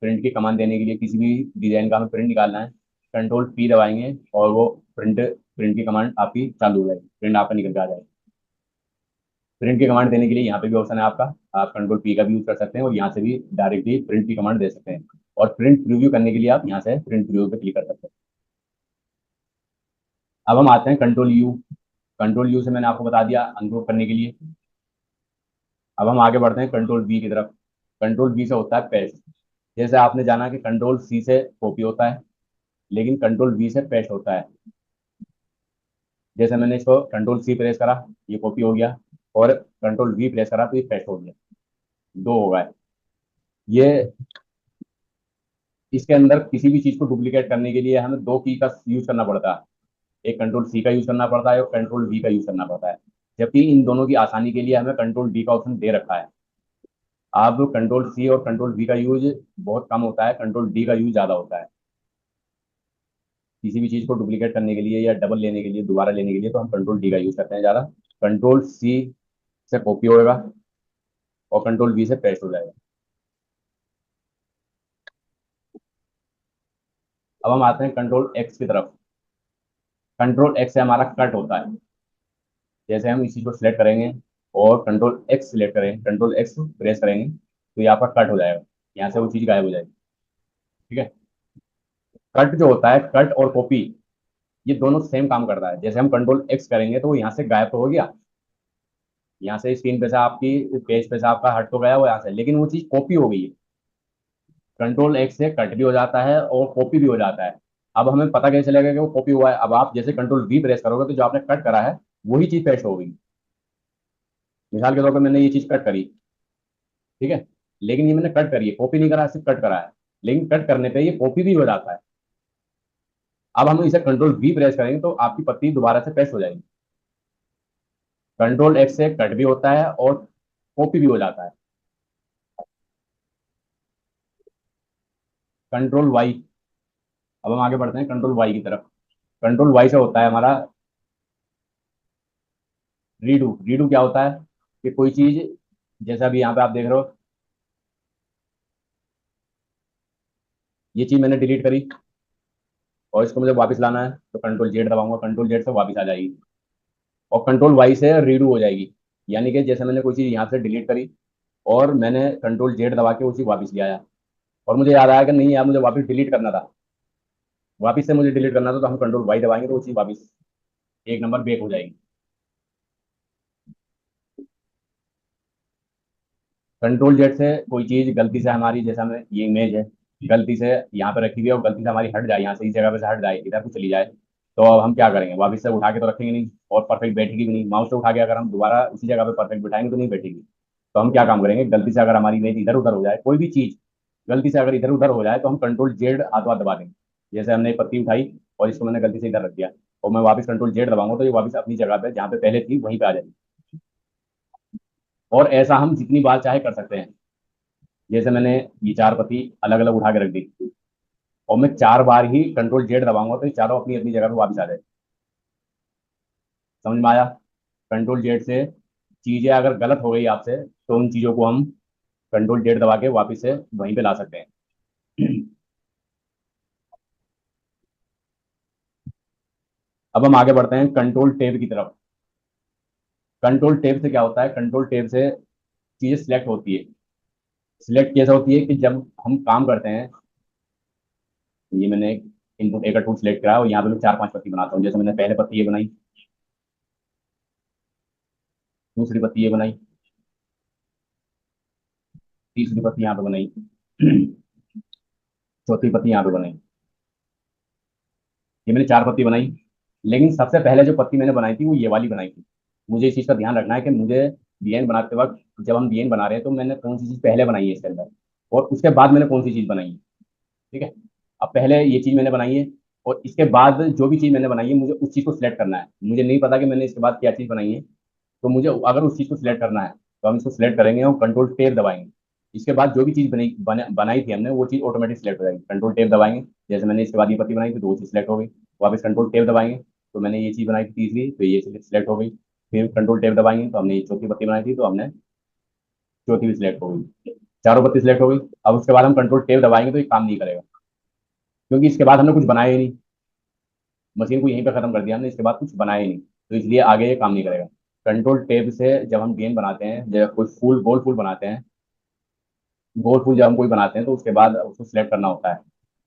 प्रिंट की कमांड देने के लिए किसी भी डिजाइन का हमें प्रिंट निकालना है, कंट्रोल पी दबाएंगे और वो प्रिंट, प्रिंट की कमांड आपकी चालू हो जाएगी, प्रिंट आपका निकल के आ जाएगा। प्रिंट की कमांड देने के लिए यहाँ पे भी ऑप्शन है आपका, आप कंट्रोल पी का भी यूज कर सकते हैं, और यहाँ से भी डायरेक्टली प्रिंट की कमांड दे सकते हैं। और प्रिंट प्रीव्यू करने के लिए आप यहाँ से प्रिंट प्रीव्यू पे क्लिक कर सकते हैं। अब हम आते हैं कंट्रोल यू। कंट्रोल यू से मैंने आपको बता दिया अनग्रुप करने के लिए। अब हम आगे बढ़ते हैं कंट्रोल वी की तरफ। कंट्रोल वी से होता है पेस्ट। जैसे आपने जाना कि कंट्रोल सी से कॉपी होता है, लेकिन कंट्रोल वी से पेस्ट होता है। जैसे मैंने इसको कंट्रोल सी प्रेस करा, ये कॉपी हो गया, और कंट्रोल वी प्रेस करा तो ये पेस्ट हो गया, दो हो गए। ये इसके अंदर किसी भी चीज को डुप्लीकेट करने के लिए हमें दो की का यूज करना पड़ता है। एक कंट्रोल सी का यूज करना पड़ता है और कंट्रोल वी का यूज करना पड़ता है। जबकि इन दोनों की आसानी के लिए हमें कंट्रोल डी का ऑप्शन दे रखा है। अब कंट्रोल सी और कंट्रोल वी का यूज बहुत कम होता है, कंट्रोल डी का यूज ज्यादा होता है। किसी भी चीज को डुप्लीकेट करने के लिए या डबल लेने के लिए, दोबारा लेने के लिए, तो हम कंट्रोल डी का यूज करते हैं ज्यादा। कंट्रोल सी से कॉपी होएगा और कंट्रोल वी से पेस्ट हो जाएगा। अब हम आते हैं कंट्रोल एक्स की तरफ। कंट्रोल एक्स से हमारा कट होता है। जैसे हम इस चीज को सिलेक्ट करेंगे और कंट्रोल एक्स सिलेक्ट करेंगे, कंट्रोल एक्स प्रेस करेंगे, तो ये आपका कट हो जाएगा, यहाँ से वो चीज गायब हो जाएगी, ठीक है। कट जो होता है, कट और कॉपी, ये दोनों सेम काम करता है। जैसे हम कंट्रोल एक्स करेंगे तो वो यहाँ से गायब तो हो गया, यहाँ से स्क्रीन पे से आपकी पेज पे से आपका हट तो गया वो यहाँ से, लेकिन वो चीज कॉपी हो गई है। कंट्रोल एक्स से कट भी हो जाता है और कॉपी भी हो जाता है। अब हमें पता कैसे चलेगा कि वो कॉपी हुआ है? अब आप जैसे कंट्रोल वी प्रेस करोगे तो जो आपने कट करा है वही चीज पेस्ट होगी। मिसाल के तौर पर मैंने ये चीज कट करी, ठीक है, लेकिन ये मैंने कट करी है, कॉपी नहीं करा है, सिर्फ कट करा है, लेकिन कट करने पे ये कॉपी भी हो जाता है। अब हम इसे कंट्रोल वी प्रेस करेंगे तो आपकी पत्ती दोबारा से पेस्ट हो जाएगी। कंट्रोल एक्स से कट भी होता है और कॉपी भी हो जाता है। Control Y. अब हम आगे बढ़ते हैं कंट्रोल वाई की तरफ। कंट्रोल वाई से होता है हमारा रीडू। रीडू क्या होता है कि कोई चीज, जैसा अभी यहाँ पे आप देख रहे हो, ये चीज मैंने डिलीट करी और इसको मुझे वापस लाना है तो कंट्रोल जेड दबाऊंगा, कंट्रोल जेड से वापस आ जाएगी। और कंट्रोल वाई से रीडू हो जाएगी। यानी कि जैसे मैंने कोई चीज यहाँ से डिलीट करी और मैंने कंट्रोल जेड दबा के उसी वापस ले आया, और मुझे याद आया कि नहीं यार मुझे वापस डिलीट करना था, वापस से मुझे डिलीट करना था, तो हम कंट्रोल वाई दबाएंगे तो वो चीज वापस एक नंबर बैक हो जाएगी। कंट्रोल जेड से कोई चीज गलती से हमारी, जैसे हमें ये इमेज है गलती से यहाँ पे रखी हुई है और गलती से हमारी हट जाए, यहाँ से इस जगह पे से हट जाए, इधर को चली जाए, तो अब हम क्या करेंगे? वापस से उठा के तो रखेंगे नहीं और परफेक्ट बैठेगी भी नहीं। माउस से उठा के अगर हम दोबारा उसी जगह पे परफेक्ट बिठाएंगे तो नहीं बैठेगी। तो हम क्या काम करेंगे? गलती से अगर हमारी इमेज इधर उधर हो जाए, कोई भी चीज गलती से अगर इधर उधर हो जाए, तो हम कंट्रोल जेड हाथ दबा देंगे। जैसे हमने एक पत्ती उठाई और इसको मैंने गलती से इधर रख दिया और मैं वापस कंट्रोल जेड दबाऊंगा तो ये वापस अपनी जगह पे जहाँ पे पहले थी वहीं पे आ जाएगी। और ऐसा हम जितनी बार चाहे कर सकते हैं। जैसे मैंने ये चार पत्ती अलग अलग उठा के रख दी और मैं चार बार ही कंट्रोल जेड दबाऊंगा तो ये चारों अपनी अपनी जगह पे वापस आ जाए। समझ में आया? कंट्रोल जेड से चीजें अगर गलत हो गई आपसे तो उन चीजों को हम कंट्रोल जेड दबा के वापस से वहीं पे ला सकते हैं। अब हम आगे बढ़ते हैं कंट्रोल टेब की तरफ। कंट्रोल टेब से क्या होता है? कंट्रोल टेब से चीजें सिलेक्ट होती है। सिलेक्ट कैसे होती है कि जब हम काम करते हैं, ये मैंने इनपुट एक टूल सेलेक्ट करा और यहाँ पे मैं चार पांच पत्ती बनाता हूँ। जैसे मैंने पहले पत्ती ये बनाई, दूसरी पत्ती ये बनाई, तीसरी पत्ती यहाँ पे बनाई, चौथी पत्ती यहाँ पे बनाई। ये मैंने चार पत्ती बनाई, लेकिन सबसे पहले जो पत्ती मैंने बनाई थी वो ये वाली बनाई थी। मुझे इस चीज़ का ध्यान रखना है कि मुझे डिजाइन बनाते वक्त, जब हम डिजाइन बना रहे हैं तो मैंने कौन सी चीज़ पहले बनाई है इसके अंदर और उसके बाद मैंने कौन सी चीज़ बनाई है। ठीक है? अब पहले ये चीज़ मैंने बनाई है और इसके बाद जो भी चीज़ मैंने बनाई है मुझे उस चीज़ को सिलेक्ट करना है। मुझे नहीं पता कि मैंने इसके बाद क्या चीज़ बनाई है, तो मुझे अगर उस चीज़ को सिलेक्ट करना है तो हम इसको सिलेक्ट करेंगे और कंट्रोल टेब दबाएंगे। इसके बाद जो भी चीज़ बनाई थी हमने वो चीज़ ऑटोमेटिक सिलेक्ट हो जाएगी। कंट्रोल टेब दबाएंगे, जैसे मैंने इसके बाद ये पत्ती बनाई थी तो वो चीज़ सिलेक्ट हो गई। वापस कंट्रोल टेब दबाएंगे तो मैंने ये चीज़ बनाई थी तीसरी तो ये सिलेक्ट हो गई। फिर कंट्रोल टेब दबाएंगे तो हमने ये चौथी पत्ती बनाई थी तो हमने चौथी भी सिलेक्ट हो गई। चारों पत्ती सिलेक्ट हो गई। अब उसके बाद हम कंट्रोल टेब दबाएंगे तो ये काम नहीं करेगा, क्योंकि इसके बाद हमने कुछ बनाया ही नहीं। मशीन को यहीं पे खत्म कर दिया हमने, इसके बाद कुछ बनाया ही नहीं, तो इसलिए आगे ये काम नहीं करेगा। कंट्रोल टेब से जब हम गेम बनाते हैं, जब कोई फूल गोल फूल बनाते हैं, गोल फूल जब हम कोई बनाते हैं तो उसके बाद उसको सिलेक्ट करना होता है।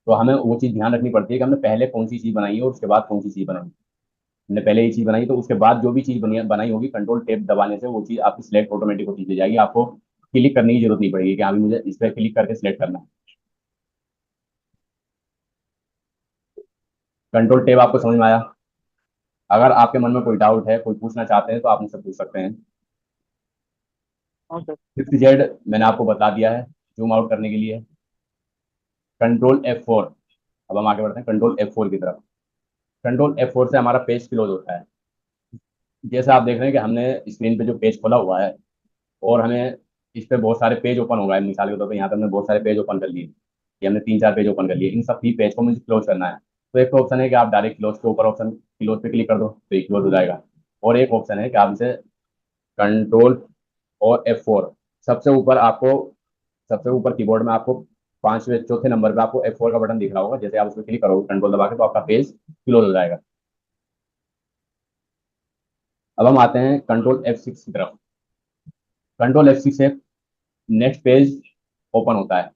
तो हमें वो चीज़ ध्यान रखनी पड़ती है कि हमने पहले कौन सी चीज़ बनाई है और उसके बाद कौन सी चीज़ बनाई। हमने पहले ये चीज़ बनाई तो उसके बाद जो भी चीज़ बनाई होगी कंट्रोल टेब दबाने से वो चीज़ आपकी सिलेक्ट ऑटोमेटिक होती चली जाएगी। आपको क्लिक करने की जरूरत नहीं पड़ेगी कि हाँ भी मुझे इस पर क्लिक करके सिलेक्ट करना है। कंट्रोल टेब आपको समझ में आया? अगर आपके मन में कोई डाउट है, कोई पूछना चाहते हैं तो आप मुझसे पूछ सकते हैं। हाँ सर। फिफ्थ जेड मैंने आपको बता दिया है जूम आउट करने के लिए। Control F4। अब हम आगे बढ़ते हैं कंट्रोल F4 की तरफ। कंट्रोल F4 से हमारा पेज क्लोज होता है। जैसा आप देख रहे हैं कि हमने स्क्रीन पे जो पेज खोला हुआ है और हमें इस पे बहुत सारे पेज ओपन हो गए। मिसाल के तौर पे यहाँ पे हमने बहुत सारे पेज ओपन कर लिए, ये हमने तीन चार पेज ओपन कर लिए, इन सब भी पेज को मुझे क्लोज करना है। तो एक तो ऑप्शन है कि आप डायरेक्ट क्लोज के ऊपर ऑप्शन क्लोज पे क्लिक कर दो तो ये क्लोज हो जाएगा। और एक ऑप्शन है कि आप इसे कंट्रोल और F4, सबसे ऊपर आपको, सबसे ऊपर कीबोर्ड में आपको पांचवें चौथे नंबर पे आपको F4 का बटन दिख रहा होगा, जैसे आप उस पर क्लिक करोगे कंट्रोल दबा के तो आपका पेज क्लोज हो जाएगा। अब हम आते हैं कंट्रोल F6 की तरफ। कंट्रोल F6 से नेक्स्ट पेज ओपन होता है।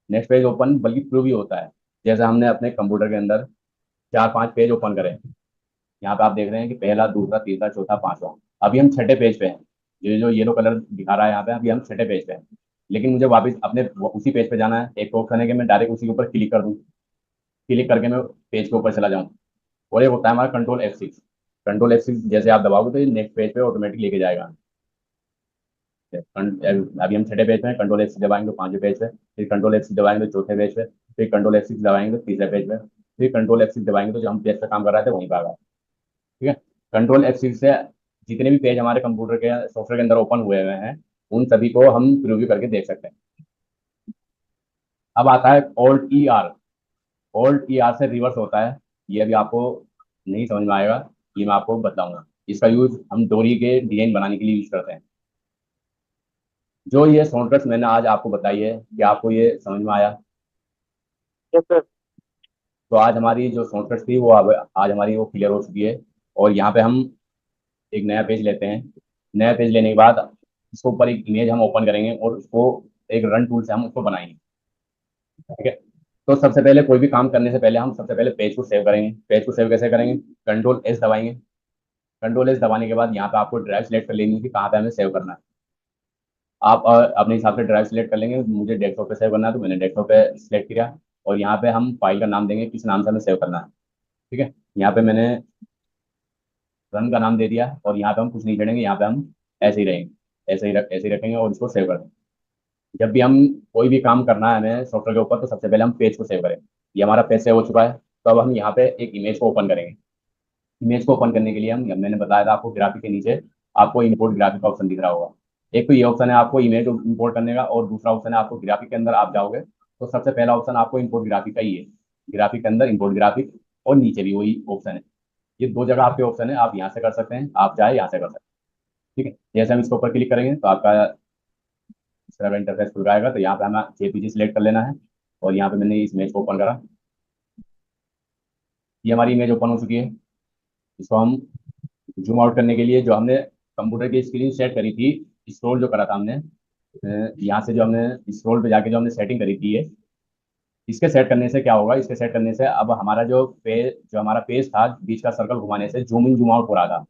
नेक्स्ट पेज ओपन बल्कि प्रीव्यू भी होता है। जैसे हमने अपने कंप्यूटर के अंदर चार पांच पेज ओपन करे, यहाँ पे आप देख रहे हैं कि पहला दूसरा तीसरा चौथा पांचवा, अभी हम छठे पेज पे हैं। ये जो येलो कलर दिखा रहा है यहाँ पे, अभी हम छठे पेज पे हैं। लेकिन मुझे वापस अपने उसी पेज पे जाना है। एक तो ऑप्शन है कि मैं डायरेक्ट उसी के ऊपर क्लिक कर दूँ, क्लिक करके मैं पेज के ऊपर चला जाऊँ। और एक होता है हमारा कंट्रोल F6। कंट्रोल F6 जैसे आप दबाओगे तो ये नेक्स्ट पेज पे ऑटोमेटिक लेके जाएगा। अभी हम छठे पेज पे हैं, कंट्रोल F6 दबाएंगे तो पांचवें पेज पे, फिर कंट्रोल F6 दबाएंगे तो चौथे पेज पे, फिर कंट्रोल F6 दबाएंगे तो तीसरे पेज पे, फिर कंट्रोल F6 दबाएंगे तो जो हम पेज पे काम कर रहे थे वहीं पे आ गया। ठीक है। कंट्रोल F6 से जितने भी पेज हमारे कंप्यूटर के सॉफ्टवेयर के अंदर ओपन हुए हुए हैं उन सभी को हम प्रीव्यू करके देख सकते हैं। अब आता है Alt+ER। Alt+ER से रिवर्स होता है। ये अभी आपको नहीं समझ में आएगा, ये मैं आपको बताऊंगा। इसका यूज हम डोरी के डिजाइन बनाने के लिए यूज करते हैं। जो ये शॉर्टकट्स मैंने आज आपको बताई है, कि आपको ये समझ में आया? Yes sir. तो आज हमारी जो शॉर्टकट्स थी वो अब आज हमारी वो क्लियर हो चुकी है। और यहाँ पे हम एक नया पेज लेते हैं। नया पेज लेने के बाद इसके ऊपर एक इमेज हम ओपन करेंगे और उसको एक रन टूल से हम उसको बनाएंगे। ठीक है। तो सबसे पहले कोई भी काम करने से पहले हम सबसे पहले पेज को सेव करेंगे। पेज को सेव कैसे करेंगे? कंट्रोल S दबाएंगे। कंट्रोल S दबाने के बाद यहाँ पे आपको ड्राइव सेलेक्ट कर लेनी है कि कहाँ पे हमें सेव करना है। आप अपने हिसाब से ड्राइव सेलेक्ट कर लेंगे। मुझे डेस्कटॉप पे सेव करना है तो मैंने डेस्कटॉप पे सेलेक्ट किया। और यहाँ पे हम फाइल का नाम देंगे किस नाम से हमें सेव करना है। ठीक है। यहाँ पे मैंने रन का नाम दे दिया और यहाँ पे हम कुछ नहीं करेंगे, यहाँ पे हम ऐसे ही रहेंगे, ऐसे ही रखेंगे और इसको सेव कर देंगे। जब भी हम कोई भी काम करना है हमें सॉफ्टवेयर के ऊपर तो सबसे पहले हम पेज को सेव करें। ये हमारा पेज सेव हो चुका है। तो अब हम यहाँ पे एक इमेज को ओपन करेंगे। इमेज को ओपन करने के लिए हम, मैंने बताया था आपको, ग्राफिक के नीचे आपको इंपोर्ट ग्राफिक का ऑप्शन दिख रहा होगा। एक तो ये ऑप्शन है आपको इमेज इंपोर्ट करने का, और दूसरा ऑप्शन है आपको ग्राफिक के अंदर आप जाओगे तो सबसे पहला ऑप्शन आपको इंपोर्ट ग्राफिक का ही है। ग्राफिक के अंदर इंपोर्ट ग्राफिक, और नीचे भी वही ऑप्शन है। ये दो जगह आपके ऑप्शन है, आप यहाँ से कर सकते हैं, आप चाहे यहाँ से कर सकते हैं। ठीक है। जैसे हम इसके ऊपर क्लिक करेंगे तो आपका इस तरह का इंटरफेस खुल जाएगा। तो यहाँ पे हमें JPG सिलेक्ट कर लेना है। और यहाँ पे मैंने इस इमेज को ओपन करा। ये हमारी इमेज ओपन हो चुकी है। इसको हम जूम आउट करने के लिए जो हमने कंप्यूटर की स्क्रीन सेट करी थी, स्क्रॉल जो करा था हमने, यहाँ से जो हमने स्क्रॉल पे जाके जो हमने सेटिंग करी थी ये, इसके सेट करने से क्या होगा? इसके सेट करने से अब हमारा जो हमारा पेज था, बीच का सर्कल घुमाने से जूम इन जूम आउट हो रहा था।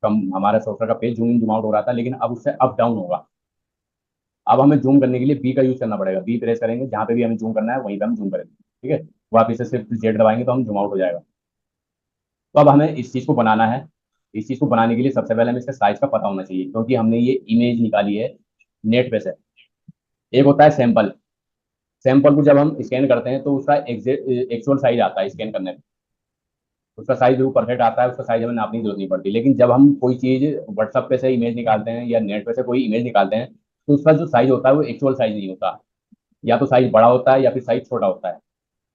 कम हमारा सॉफ्टवेयर का page zoom in zoom out हो रहा था, लेकिन अब उससे अप डाउन होगा। अब हमें जूम करने के लिए बी का यूज करना पड़ेगा। बी प्रेस करेंगे, जहाँ पे भी हमें जूम करना है वहीं पे हम जूम करेंगे। ठीक है। वापिस से सिर्फ जेड दबाएंगे तो हम जूम आउट हो जाएगा। तो अब हमें इस चीज़ को बनाना है। इस चीज़ को बनाने के लिए सबसे पहले हमें इसका साइज का पता होना चाहिए, क्योंकि हमने ये इमेज निकाली है नेट पे से। एक होता है सैंपल। सैंपल को जब हम स्कैन करते हैं तो उसका एक्चुअल साइज आता है स्कैन करने पे। उसका साइज जो परफेक्ट आता है, उसका साइज हमें नापने की जरूरत नहीं पड़ती। लेकिन जब हम कोई चीज़ व्हाट्सएप पे से इमेज निकालते हैं या नेट पे से कोई इमेज निकालते हैं तो उसका जो साइज होता है वो एक्चुअल साइज नहीं होता। या तो साइज बड़ा होता है या फिर साइज छोटा होता है।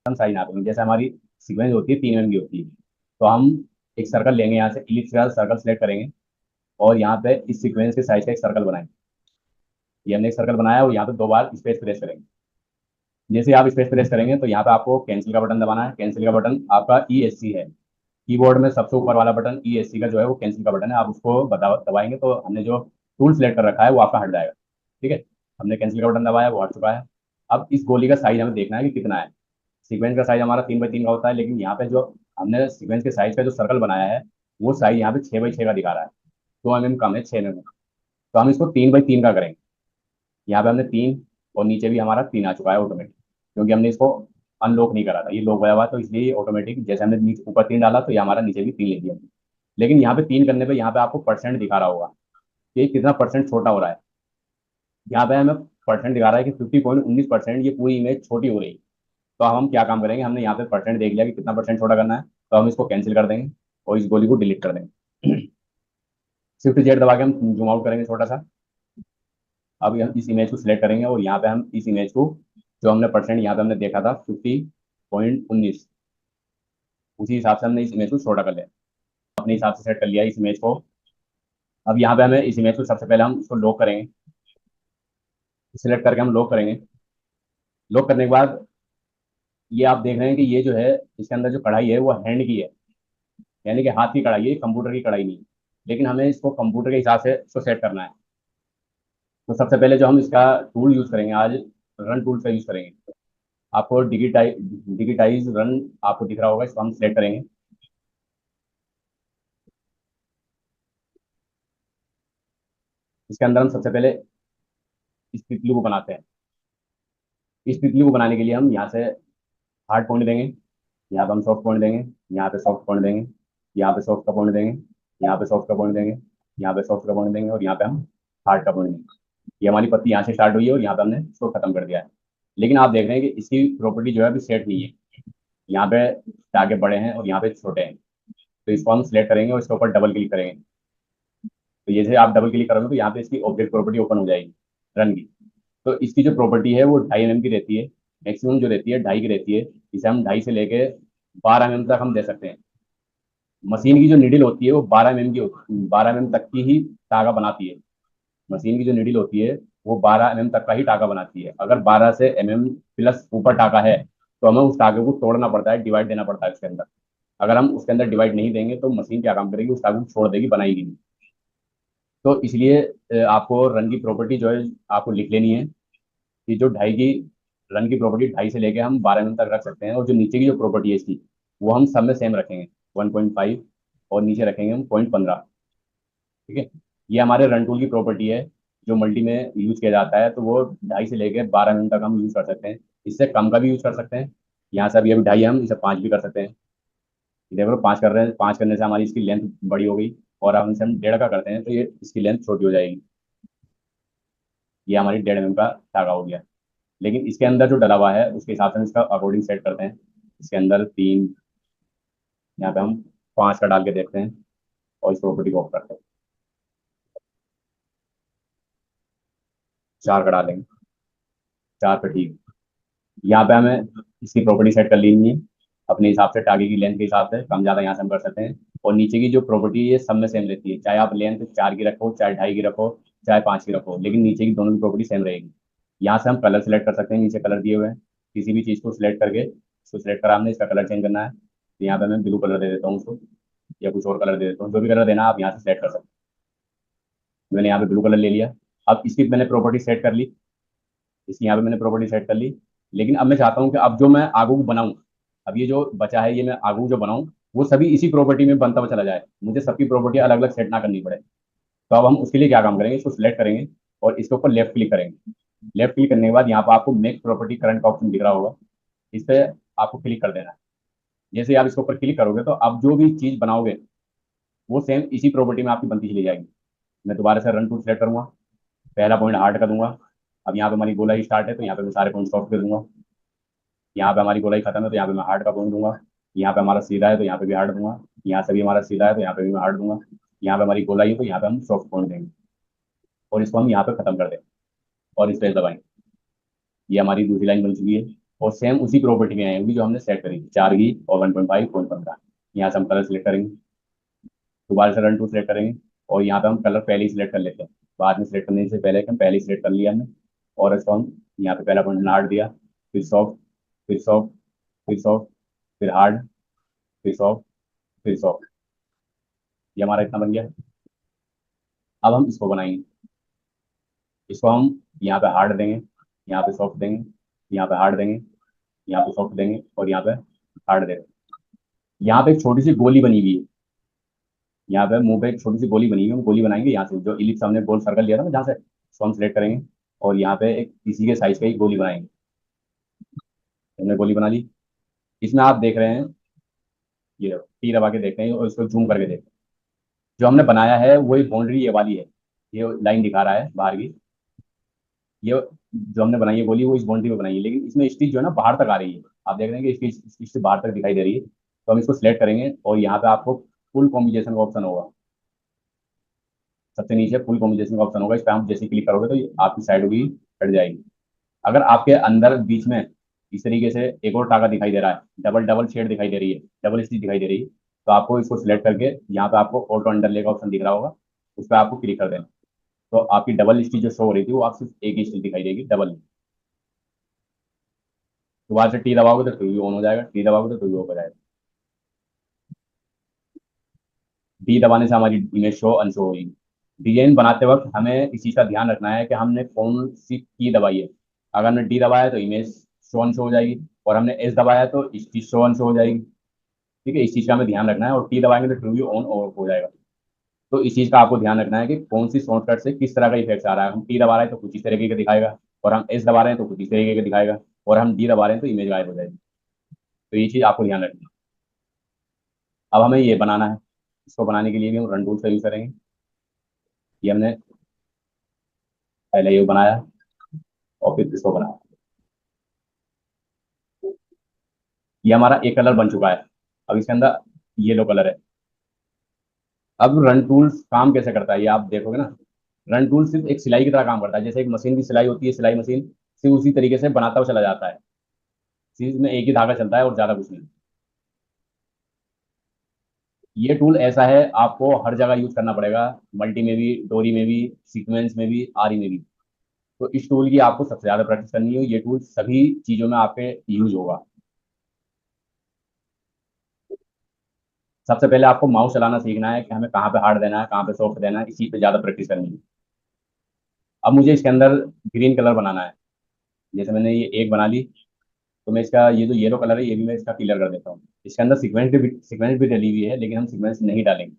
हम साइज नापेंगे, जैसे हमारी सीक्वेंस होती है 3 mm की होती है। तो हम एक सर्कल लेंगे, यहाँ से इलिप्स का सर्कल सेलेक्ट करेंगे और यहाँ पे इस सीक्वेंस के साइज का एक सर्कल बनाएंगे। ये हमने एक सर्कल बनाया और यहाँ पे 2 बार स्पेस प्रेस करेंगे। जैसे आप स्पेस प्रेस करेंगे तो यहाँ पे आपको कैंसिल का बटन दबाना है। कैंसिल का बटन आपका ESC है। कीबोर्ड में सबसे ऊपर वाला बटन ESC का जो है वो कैंसिल का बटन है। आप उसको दबाएंगे तो हमने जो टूल सेलेक्ट कर रखा है वो आपका हट जाएगा। ठीक है। हमने कैंसिल का बटन दबाया, वो हट चुका है। अब इस गोली का साइज हमें देखना है कि कितना है। सीक्वेंस का साइज हमारा 3x3 का होता है, लेकिन यहाँ पे जो हमने सीक्वेंस के साइज का जो सर्कल बनाया है वो साइज यहाँ पे 6x6 का दिखा रहा है। 2 mm कम है 6 mm। तो हम इसको 3x3 का करेंगे। यहाँ पे हमने 3, और नीचे भी हमारा 3 आ चुका है ऑटोमेटिक, क्योंकि हमने इसको अनलॉक नहीं करा था, ये लॉक हुआ हुआ तो इसलिए ऑटोमेटिक जैसे हमने नीचे ऊपर 3 डाला तो ये हमारा नीचे भी 3 ले लिया। लेकिन यहाँ पे 3 करने पे यहाँ पे आपको परसेंट दिखा रहा होगा कि कितना परसेंट छोटा हो रहा है। यहाँ पे हमें परसेंट दिखा रहा है कि 50.19% ये पूरी इमेज छोटी हो रही है। तो अब हम क्या काम करेंगे? हमने यहाँ पे परसेंट देख लिया कि कितना परसेंट छोटा करना है, तो हम इसको कैंसिल कर देंगे और इस गोली को डिलीट कर देंगे। Shift Z दबा के हम जूम आउट करेंगे छोटा सा। अब हम इस इमेज को सिलेक्ट करेंगे और यहाँ पे हम इस इमेज को, जो हमने परसेंट यहाँ पे हमने देखा था 50.19, उसी हिसाब से हमने इस इमेज को छोटा कर लिया। अपने हिसाब से सेट कर लिया इस इमेज को। अब यहाँ पे हमें इस इमेज को सबसे पहले हम इसको लॉक करेंगे। सिलेक्ट करके हम लॉक करेंगे। लॉक करने के बाद ये आप देख रहे हैं कि ये जो है, इसके अंदर जो कढ़ाई है वो हैंड की है, यानी कि हाथ की कढ़ाई है, कंप्यूटर की कढ़ाई नहीं है। लेकिन हमें इसको कंप्यूटर के हिसाब से इसको सेट करना है। तो सबसे पहले जो हम इसका टूल यूज करेंगे आज, रन टूल का यूज करेंगे। आपको डिजिटाइज रन आपको दिख रहा होगा, इसको हम सेलेक्ट करेंगे। इसके अंदर हम सबसे पहले इस तितली को बनाते हैं। इस तितली को बनाने के लिए हम यहाँ से हार्ड पॉइंट देंगे, यहाँ पे हम सॉफ्ट पॉइंट देंगे, यहाँ पे सॉफ्ट पॉइंट देंगे, यहाँ पे सॉफ्ट का पॉइंट देंगे, यहाँ पे सॉफ्ट का पॉइंट देंगे, यहाँ पे सॉफ्ट का पॉइंट देंगे, और यहाँ पे हम हार्ड का पॉइंट देंगे। ये हमारी पत्ती यहाँ से स्टार्ट हुई है और यहाँ पे हमने इसको खत्म कर दिया है। लेकिन आप देख रहे हैं कि इसकी प्रॉपर्टी जो है अभी सेट नहीं है। यहाँ पे आगे बड़े हैं और यहाँ पे छोटे हैं। तो इसको हम सिलेक्ट करेंगे और इसके ऊपर डबल क्लिक करेंगे। तो जैसे आप डबल क्लिक करोगे तो यहाँ पे इसकी ऑब्जेक्ट प्रॉपर्टी ओपन हो जाएगी रन की। तो इसकी जो प्रॉपर्टी है वो 2.5 mm की रहती है। मैक्सिमम जो रहती है 2.5 की रहती है। इसे हम 2.5 से लेके 12 mm तक हम दे सकते हैं। मशीन की जो निडिल होती है वो 12 mm की 12 mm तक की ही धागा बनाती है। मशीन की जो निडिल होती है वो 12 mm तक का ही टाका बनाती है। अगर 12 से प्लस ऊपर टाका है तो हमें उस टाके को तोड़ना पड़ता है, डिवाइड देना पड़ता है उसके अंदर। अगर हम उसके अंदर डिवाइड नहीं देंगे तो मशीन क्या काम करेगी, उस टाके को छोड़ देगी, बनाएगी नहीं। तो इसलिए आपको रन की प्रॉपर्टी जो है आपको लिख लेनी है कि जो ढाई की रन की प्रॉपर्टी 2.5 से लेके हम 12 mm तक रख सकते हैं, और जो नीचे की जो प्रॉपर्टी है इसकी वो हम सब में सेम रखेंगे, 1.5, और नीचे रखेंगे हम 0.15। ठीक है। ये हमारे रन टूल की प्रॉपर्टी है जो मल्टी में यूज किया जाता है। तो वो 2.5 से लेकर 12 mm तक हम यूज कर सकते हैं। इससे कम का भी यूज कर सकते हैं। यहाँ से अभी अभी 2.5 हम इसे 5 भी कर सकते हैं। देखो 5 कर रहे हैं, 5 करने से हमारी इसकी लेंथ बड़ी हो गई। और अब इनसे हम 1.5 का करते हैं तो ये इसकी लेंथ छोटी हो जाएगी। ये हमारी 1.5 mm का धागा हो गया। लेकिन इसके अंदर जो डला हुआ है उसके हिसाब से हम इसका अकॉर्डिंग सेट करते हैं। इसके अंदर 3, यहाँ पे हम 5 का डाल के देखते हैं और इस प्रॉपर्टी को ऑफ करते हैं। 4 का डालेंगे, 4 पे ठीक। यहाँ पे हमें इसकी प्रॉपर्टी सेट कर लेनी है अपने हिसाब से, टागे की लेंथ के हिसाब से कम ज़्यादा यहाँ से हम कर सकते हैं। और नीचे की जो प्रॉपर्टी है ये सब में सेम रहती है, चाहे आप लेंथ 4 की रखो, चाहे 2.5 की रखो, चाहे 5 की रखो, लेकिन नीचे की दोनों की प्रॉपर्टी सेम रहेगी। यहाँ से हम कलर सेलेक्ट कर सकते हैं, नीचे कलर दिए हुए हैं। किसी भी चीज़ को सिलेक्ट करके उसको सिलेक्ट करा हमने, इसका कलर चेंज करना है तो यहाँ पे मैं ब्लू कलर दे देता हूँ उसको, या कुछ और कलर दे देता हूँ। जो भी कलर देना है आप यहाँ से सेलेक्ट कर सकते हैं। मैंने यहाँ पे ब्लू कलर ले लिया। अब इसकी मैंने प्रॉपर्टी सेट कर ली, इसकी यहाँ पे मैंने प्रॉपर्टी सेट कर ली। लेकिन अब मैं चाहता हूँ कि अब जो मैं आगू बनाऊँ, अब ये जो बचा है ये मैं आगू जो बनाऊँ वो सभी इसी प्रॉपर्टी में बनता हुआ चला जाए, मुझे सबकी प्रॉपर्टी अलग अलग सेट ना करनी पड़े। तो अब हम उसके लिए क्या काम करेंगे, इसको सिलेक्ट करेंगे और इसके ऊपर लेफ्ट क्लिक करेंगे। लेफ्ट क्लिक करने के बाद यहाँ पर आपको मेक प्रॉपर्टी करंट का ऑप्शन दिख रहा होगा, इस पर आपको क्लिक कर देना है। जैसे ही आप इसके ऊपर क्लिक करोगे तो अब जो भी चीज़ बनाओगे वो सेम इसी प्रॉपर्टी में आपकी बनती चली जाएगी। मैं दोबारा से रन टूल सेलेक्ट करूंगा, पहला पॉइंट हार्ड का दूंगा। अब यहाँ पे हमारी गोलाई स्टार्ट है तो यहाँ पे मैं सारे पॉइंट सॉफ्ट कर दूंगा। यहाँ पे हमारी गोलाई खत्म है तो यहाँ पे मैं हार्ड का पॉइंट दूंगा। यहाँ पे हमारा सीधा है तो यहाँ पे भी हार्ड दूंगा। यहाँ से भी हमारा सीधा है तो यहाँ पे भी मैं हार्ड दूंगा। यहाँ पे हमारी गोलाई है तो यहाँ पे हम सॉफ्ट पॉइंट देंगे और इसको हम यहाँ पे खत्म कर देंगे और इस पे दबाएंगे। ये हमारी दूसरी लाइन बन चुकी है। और सेम उसी प्रॉपर्टी में आएंगी जो हमने सेट करी थी, 4 की और 1.5 0.15। यहाँ से हम कलर सेलेक्ट करेंगे, दोबारा से रन टू सेलेक्ट करेंगे और यहाँ पे हम कलर पहले ही सिलेक्ट कर लेते हैं। बाद में सिलेक्ट करने से पहले हम पहले ही सिलेक्ट कर लिया हमने। और इसको हम यहाँ पे पहला पॉइंट हार्ड दिया, फिर सॉफ्ट, फिर सॉफ्ट, फिर सॉफ्ट, फिर हार्ड, फिर सॉफ्ट, फिर सॉफ्ट। ये हमारा इतना बन गया। अब हम इसको बनाएंगे। इसको हम यहाँ पे हार्ड देंगे, यहाँ पे सॉफ्ट देंगे, यहाँ पे हार्ड देंगे, यहाँ पे सॉफ्ट देंगे और यहाँ पे हार्ड देंगे। यहाँ पे एक छोटी सी गोली बनी हुई है, यहाँ पे मुंह पे एक छोटी सी गोली बनी हुई है, हम गोली बनाएंगे यहाँ से जो इलिप्स हमने गोल सर्कल लिया था ना जहाँ से, उसको हम सिलेक्ट करेंगे और यहाँ पे एक इसी के साइज का ही गोली बनाएंगे। हमने गोली बना ली। इसमें आप देख रहे हैं, ये देखो, टी दबा के देखते हैं और इसको जूम करके देखते हैं। जो हमने बनाया है वही बाउंड्री ये वाली है, ये लाइन दिखा रहा है बाहर की। ये जो हमने बनाई है गोली वो इस बाउंड्री में बनाई है, लेकिन इसमें स्टिच जो है ना बाहर तक आ रही है। आप देख रहे हैं कि इसकी स्टिच बाहर तक दिखाई दे रही है। तो हम इसको सिलेक्ट करेंगे और यहाँ पे आपको फुल कॉम्बिनेशन का ऑप्शन होगा। सबसे नीचे फुल कॉम्बिनेशन का ऑप्शन होगा, इस पर आप जैसे क्लिक करोगे तो ये आपकी साइड होगी, हट जाएगी। अगर आपके अंदर बीच में इस तरीके से एक और टाका दिखाई दे रहा है, डबल डबल शेड दिखाई दे रही है, डबल स्टिच दिखाई दे रही है, तो आपको इसको सिलेक्ट करके यहाँ पे आपको ऑटो अंडरले का ऑप्शन दिख रहा होगा, उस पर आपको क्लिक कर देना। तो आपकी डबल स्टिच जो शो हो रही थी वो आप सिर्फ एक ही स्टिच दिखाई देगी, डबल नहीं। दोबारा से टी दबाओगे तो टी ऑन हो जाएगा, टी दबाओगे तो टी ऑफ हो जाएगा। डी दबाने से हमारी इमेज शो अनशो होगी। डिजाइन बनाते वक्त हमें इस चीज़ का ध्यान रखना है कि हमने कौन सी की दबाई है। अगर हमने डी दबाया तो इमेज शो अनशो हो जाएगी, और हमने एस दबाया तो इस चीज शो अनशो हो जाएगी। ठीक है, इस चीज़ का हमें ध्यान रखना है। और टी दबाएंगे तो ट्रू ऑन ऑफ हो जाएगा। तो इस चीज़ का आपको ध्यान रखना है कि कौन सी शॉर्टकट से किस तरह का इफेक्ट आ रहा है। हम टी दबा रहे हैं तो कुछ इस तरीके का दिखाएगा, और हम एस दबा रहे हैं तो कुछ इस तरीके का दिखाएगा, और हम डी दबा रहे हैं तो इमेज गायब हो जाएगी। तो ये चीज़ आपको ध्यान रखनी है। अब हमें ये बनाना है, इसको बनाने के लिए भी हम रन टूल्स का यूज़ करेंगे। ये हमने पहले ये बनाया और फिर इसको बनाया। ये हमारा एक कलर बन चुका है। अब इसके अंदर येलो कलर है। अब रन टूल्स काम कैसे करता है ये आप देखोगे ना। रन टूल सिर्फ एक सिलाई की तरह काम करता है, जैसे एक मशीन की सिलाई होती है, सिलाई मशीन सिर्फ उसी तरीके से बनाता हुआ चला जाता है। चीज में एक ही धागा चलता है और ज्यादा कुछ नहीं। ये टूल ऐसा है, आपको हर जगह यूज करना पड़ेगा। मल्टी में भी, डोरी में भी, सीक्वेंस में भी, आरी में भी। तो इस टूल की आपको सबसे ज्यादा प्रैक्टिस करनी है। ये टूल सभी चीजों में आपके यूज होगा। सबसे पहले आपको माउस चलाना सीखना है कि हमें कहाँ पे हार्ड देना है, कहाँ पे सॉफ्ट देना है, इसी पे ज्यादा प्रैक्टिस करनी है। अब मुझे इसके अंदर ग्रीन कलर बनाना है। जैसे मैंने ये एक बना ली, तो मैं इसका ये जो येलो कलर है ये भी मैं इसका क्लियर कर देता हूँ। इसके अंदर सीक्वेंस भी डली हुई है, लेकिन हम सीक्वेंस नहीं डालेंगे।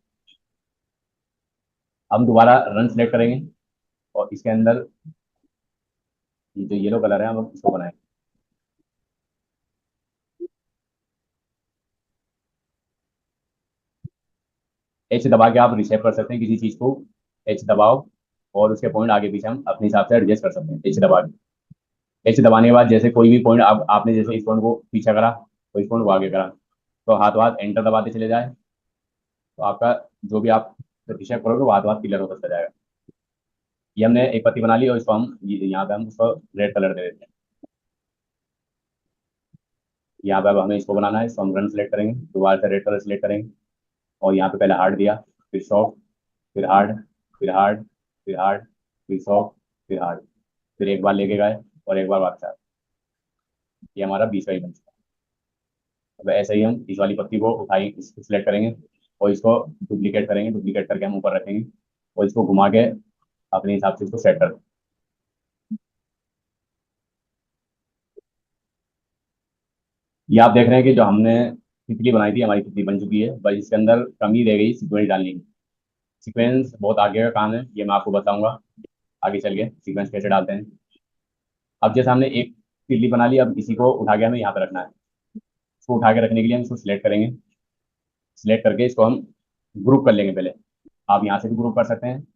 हम दोबारा रन सेलेक्ट करेंगे और इसके अंदर ये जो येलो कलर है हम इसको बनाएंगे। एच दबा के आप रिसेप कर सकते हैं किसी चीज को। एच दबाओ और उसके पॉइंट आगे पीछे हम अपने हिसाब से एडजस्ट कर सकते हैं एच दबा के। एच दबाने के बाद जैसे कोई भी पॉइंट आपने जैसे इस पॉइंट को पीछे करा तो इस पॉइंट को आगे करा, तो हाथ हाथ एंटर दबाते चले जाए, तो आपका जो भी आप रिसेप करोगे वो हाथ हाथ क्लियर होता चला जाएगा। ये हमने एक पत्ती बना ली और इसको हम यहाँ पे हम उसको रेड कलर दे देते हैं। यहाँ पे अब हमें इसको बनाना है, इसको हम रन सेलेक्ट करेंगे, दोबारा से रेड कलर सेलेक्ट करेंगे और यहाँ पे पहले हार्ड दिया, फिर सॉफ्ट, फिर हार्ड, फिर हार्ड, फिर हार्ड, फिर सॉफ्ट, फिर हार्ड, फिर एक बार लेके गए और एक बार वापस आए। ये हमारा 20 का ही बन चुका है। अब ऐसे ही हम इस वाली पत्ती को उठाई, इसको सिलेक्ट करेंगे और इसको डुप्लीकेट करेंगे, डुप्लीकेट करके हम ऊपर रखेंगे और इसको घुमा के अपने हिसाब से इसको सेट कर देंगे। ये आप देख रहे हैं कि जो हमने तितली बनाई थी हमारी तितली बन चुकी है, बस इसके अंदर कमी रह गई सीक्वेंस डालने की। सीक्वेंस बहुत आगे का काम है, ये मैं आपको बताऊंगा आगे चल के सीक्वेंस कैसे डालते हैं। अब जैसे हमने एक तितली बना ली, अब इसी को उठा के हमें यहाँ पे रखना है। इसको उठा के रखने के लिए हम इसको सिलेक्ट करेंगे, सिलेक्ट करके इसको हम ग्रुप कर लेंगे पहले। आप यहाँ से भी ग्रुप कर सकते हैं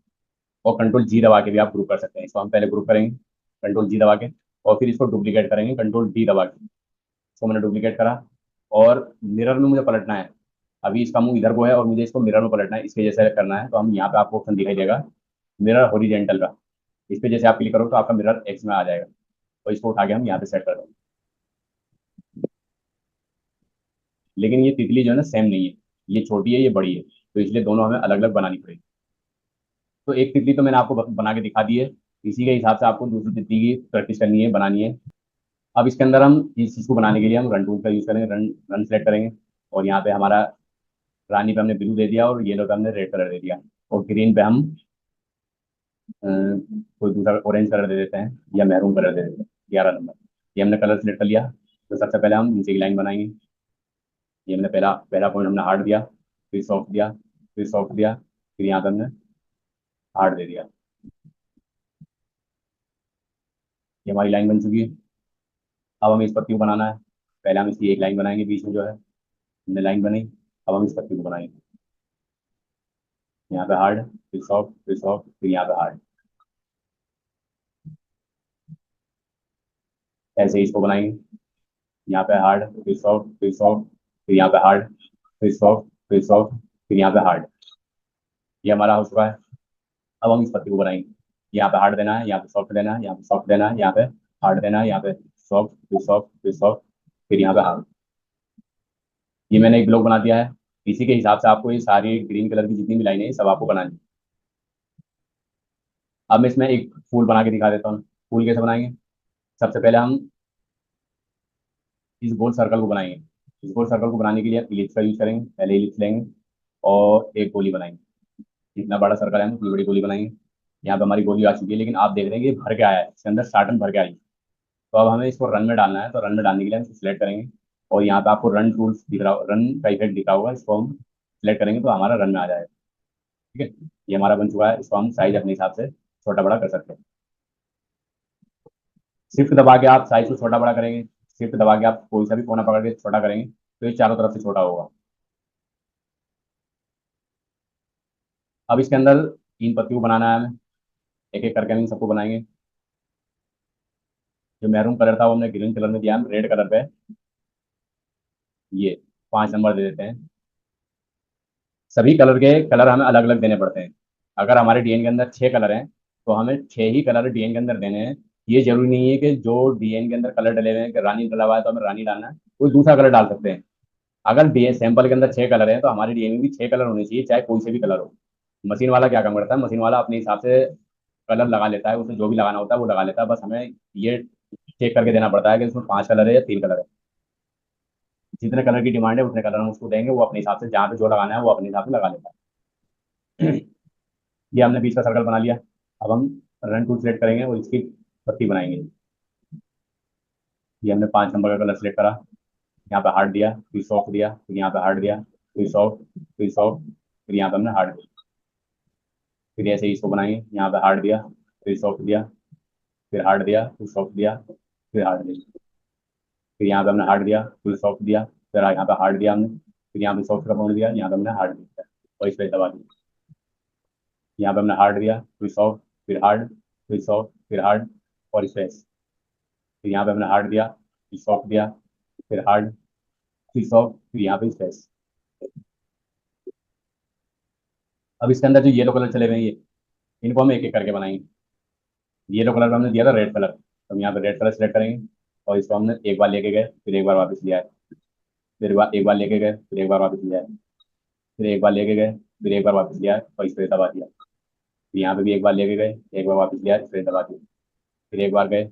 और कंट्रोल जी दबा के भी आप ग्रुप कर सकते हैं। इसको हम पहले ग्रुप करेंगे कंट्रोल जी दबा के, और फिर इसको डुप्लीकेट करेंगे कंट्रोल डी दबा के। इसको मैंने डुप्लीकेट करा और मिरर में मुझे पलटना है। अभी इसका मुंह इधर को है और मुझे इसको मिरर में पलटना है, इसके जैसे करना है। तो हम यहाँ पे आपको ऑप्शन दिखाई देगा मिरर हॉरिजेंटल का। इस पे जैसे आप क्लिक करोगे तो आपका मिरर एक्स में आ जाएगा और इसको उठा के हम यहाँ पे सेट कर देंगे। लेकिन ये तितली जो है ना सेम नहीं है, ये छोटी है ये बड़ी है, तो इसलिए दोनों हमें अलग अलग बनानी पड़ेगी। तो एक तितली तो मैंने आपको बना के दिखा दी है। इसी के हिसाब से आपको दूसरी तितली की प्रैक्टिस करनी है, बनानी है। अब इसके अंदर हम इस चीज़ को बनाने के लिए हम रन टूल का यूज़ करेंगे, रन रन सेलेक्ट करेंगे और यहाँ पे हमारा रानी पे हमने ब्लू दे दिया और येलो पे हमने रेड कलर दे दिया और ग्रीन पे हम कोई दूसरा ऑरेंज कलर दे देते हैं या मैरून कलर दे देते हैं, 11 नंबर। ये हमने कलर सेलेक्ट कर लिया। तो सबसे पहले हम नीचे की लाइन बनाएंगे। ये हमने पहला पहला पॉइंट हमने हार्ड दिया, फिर सॉफ्ट दिया, फिर सॉफ्ट दिया, फिर यहाँ पे हमने हार्ड दे दिया। ये हमारी लाइन बन चुकी है। अब हमें इस पत्ती को बनाना है। पहले हम इसकी एक लाइन बनाएंगे, बीच में जो है हमने लाइन बनाई। अब हम इस पत्ती को बनाएंगे, यहाँ पे हार्ड, फिर सॉफ्ट, फिर सॉफ्ट, फिर यहाँ पे हार्ड। ऐसे ही इसको बनाएंगे, यहाँ पे हार्ड, फिर सॉफ्ट, फिर सॉफ्ट, फिर यहाँ पे हार्ड, फिर सॉफ्ट, फिर सॉफ्ट, फिर यहाँ पे हार्ड। ये हमारा हो चुका है। अब हम इस पत्ती को बनाएंगे। यहाँ पे हार्ड देना है, यहाँ पे सॉफ्ट देना है, यहाँ पे सॉफ्ट देना है, यहाँ पे हार्ड देना है, यहाँ पे सॉफ्ट, फिर सॉफ्ट, फिर सॉफ्ट, फिर यहाँ पे हार्ड। ये मैंने एक ब्लॉक बना दिया है। इसी के हिसाब से आपको ये सारी ग्रीन कलर की जितनी भी लाइनें हैं सब आपको बनानी है। अब मैं इसमें एक फूल बना के दिखा देता हूँ। फूल कैसे बनाएंगे। सबसे पहले हम इस गोल सर्कल को बनाएंगे। इस गोल सर्कल को बनाने के लिए इलिप्स का यूज करेंगे। पहले इलिप्स लेंगे और एक गोली बनाएंगे। जितना बड़ा सर्कल है हम उतनी बड़ी गोली बनाएंगे। यहाँ पे हमारी गोली आ चुकी है, लेकिन आप देख रहे हैं कि ये भर के आया है, इसके अंदर स्टार्टन भर के आई है। तो अब हमें इसको रन में डालना है, तो रन में डालने के लिए हम इसको सिलेक्ट करेंगे और यहाँ पे आपको रन टूल्स दिख रहा, रन का इफेक्ट दिखा होगा, इसको हम सिलेक्ट करेंगे तो हमारा रन में आ जाएगा। ठीक है, ये हमारा बन चुका है। इसको हम साइज अपने हिसाब से छोटा बड़ा कर सकते हैं। शिफ्ट दबा के आप साइज को छोटा बड़ा करेंगे, शिफ्ट दबा के आप कोई सा भी कोना पकड़ के छोटा करेंगे तो ये चारों तरफ से छोटा होगा। अब इसके अंदर तीन पत्तियों को बनाना है हमें, एक एक करके हम इन सबको बनाएंगे। जो मैरून कलर था वो हमने ग्रीन कलर में दिया, हम रेड कलर पे ये 5 नंबर दे देते हैं। सभी कलर के कलर हमें अलग अलग देने पड़ते हैं। अगर हमारे डीएन के अंदर 6 कलर हैं तो हमें 6 ही कलर डीएन के अंदर देने हैं। ये जरूरी नहीं है कि जो डीएन के अंदर कलर डले हुए हैं कि रानी डला हुआ है तो हमें रानी डालना है, कोई दूसरा कलर डाल सकते हैं। अगर डीएन सैंपल के अंदर 6 कलर हैं तो हमारे डीएन में भी 6 कलर होने चाहिए, चाहे कोई से भी कलर हो। मशीन वाला क्या काम करता है, मशीन वाला अपने हिसाब से कलर लगा लेता है, उसे जो भी लगाना होता है वो लगा लेता है। बस हमें ये चेक करके देना पड़ता है कि इसमें 5 कलर है या 3 कलर है। जितने कलर की डिमांड है उतने कलर हम उसको देंगे, वो अपने हिसाब से जहाँ पे जो लगाना है वो अपने हिसाब से लगा लेता है। ये हमने बीच का सर्कल बना लिया। अब हम रन टूल सेलेक्ट करेंगे और इसकी पत्ती बनाएंगे। ये हमने 5 नंबर का कलर सेलेक्ट करा, यहाँ पे हार्ड दिया, फिर सॉफ्ट दिया, फिर यहाँ पे हार्ड दिया, फिर सॉफ्ट, फिर सॉफ्ट, फिर यहाँ पे हमने हार्ड दिया। फिर ऐसे ही इसको बनाएंगे, यहाँ पे हार्ड दिया, फिर सॉफ्ट दिया, फिर हार्ड दिया, फिर सॉफ्ट दिया, फिर हार्ड दिया। फिर यहाँ पे हमने हार्ड दिया, फिर सॉफ्ट दिया, फिर यहाँ पे हार्ड दिया हमने, फिर यहाँ पे सॉफ्ट का पाउंड दिया, यहाँ पे हमने हार्ड दिया और इस पर दबा दिया। यहाँ पे हमने हार्ड दिया, फिर सॉफ्ट, फिर हार्ड, फिर सॉफ्ट, फिर हार्ड और स्पेस। फिर यहाँ पे हमने हार्ड दिया, फिर सॉफ्ट दिया, फिर हार्ड, फिर सॉफ्ट, फिर यहाँ पे स्पेस। अब इसके अंदर जो येलो कलर चले हुए हैं ये, इनको हम एक एक करके बनाएंगे। येलो कलर में हमने दिया था रेड कलर, तो हम यहाँ पे रेड कलर सेलेक्ट करेंगे और इसको हमने एक बार लेके गए, फिर एक बार वापस लिया है, फिर एक बार लेके गए, फिर एक बार वापस लिया है, फिर एक बार लेके गए, फिर एक बार वापस लिया है और इस पर दबा दिया। फिर यहाँ पे भी एक बार लेके गए, एक बार वापस लिया है, इस पर दबा दिया। फिर एक बार गए,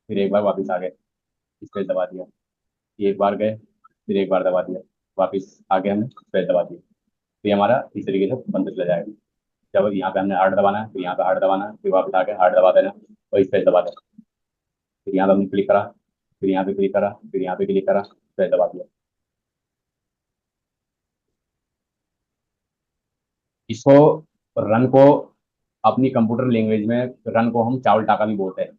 फिर एक बार वापस आ गए, इस पर दबा दिया। एक बार गए, फिर एक बार दबा दिया, वापस आगे हमने इस पर दबा दिया। तो ये हमारा इस तरीके से बनते चला जाएगा। जब यहाँ पे हमने हार्ड दबाना है, फिर यहाँ पे हार्ड दबाना है, फिर वापस आके हार्ड दबा देना और इस पे दबा देना। फिर यहाँ पे हमने क्लिक करा, फिर यहाँ पे क्लिक करा, फिर यहाँ पे क्लिक करा, फिर दबा दिया। इसको रन को अपनी कंप्यूटर लैंग्वेज में रन को हम चावल टाका भी बोलते हैं।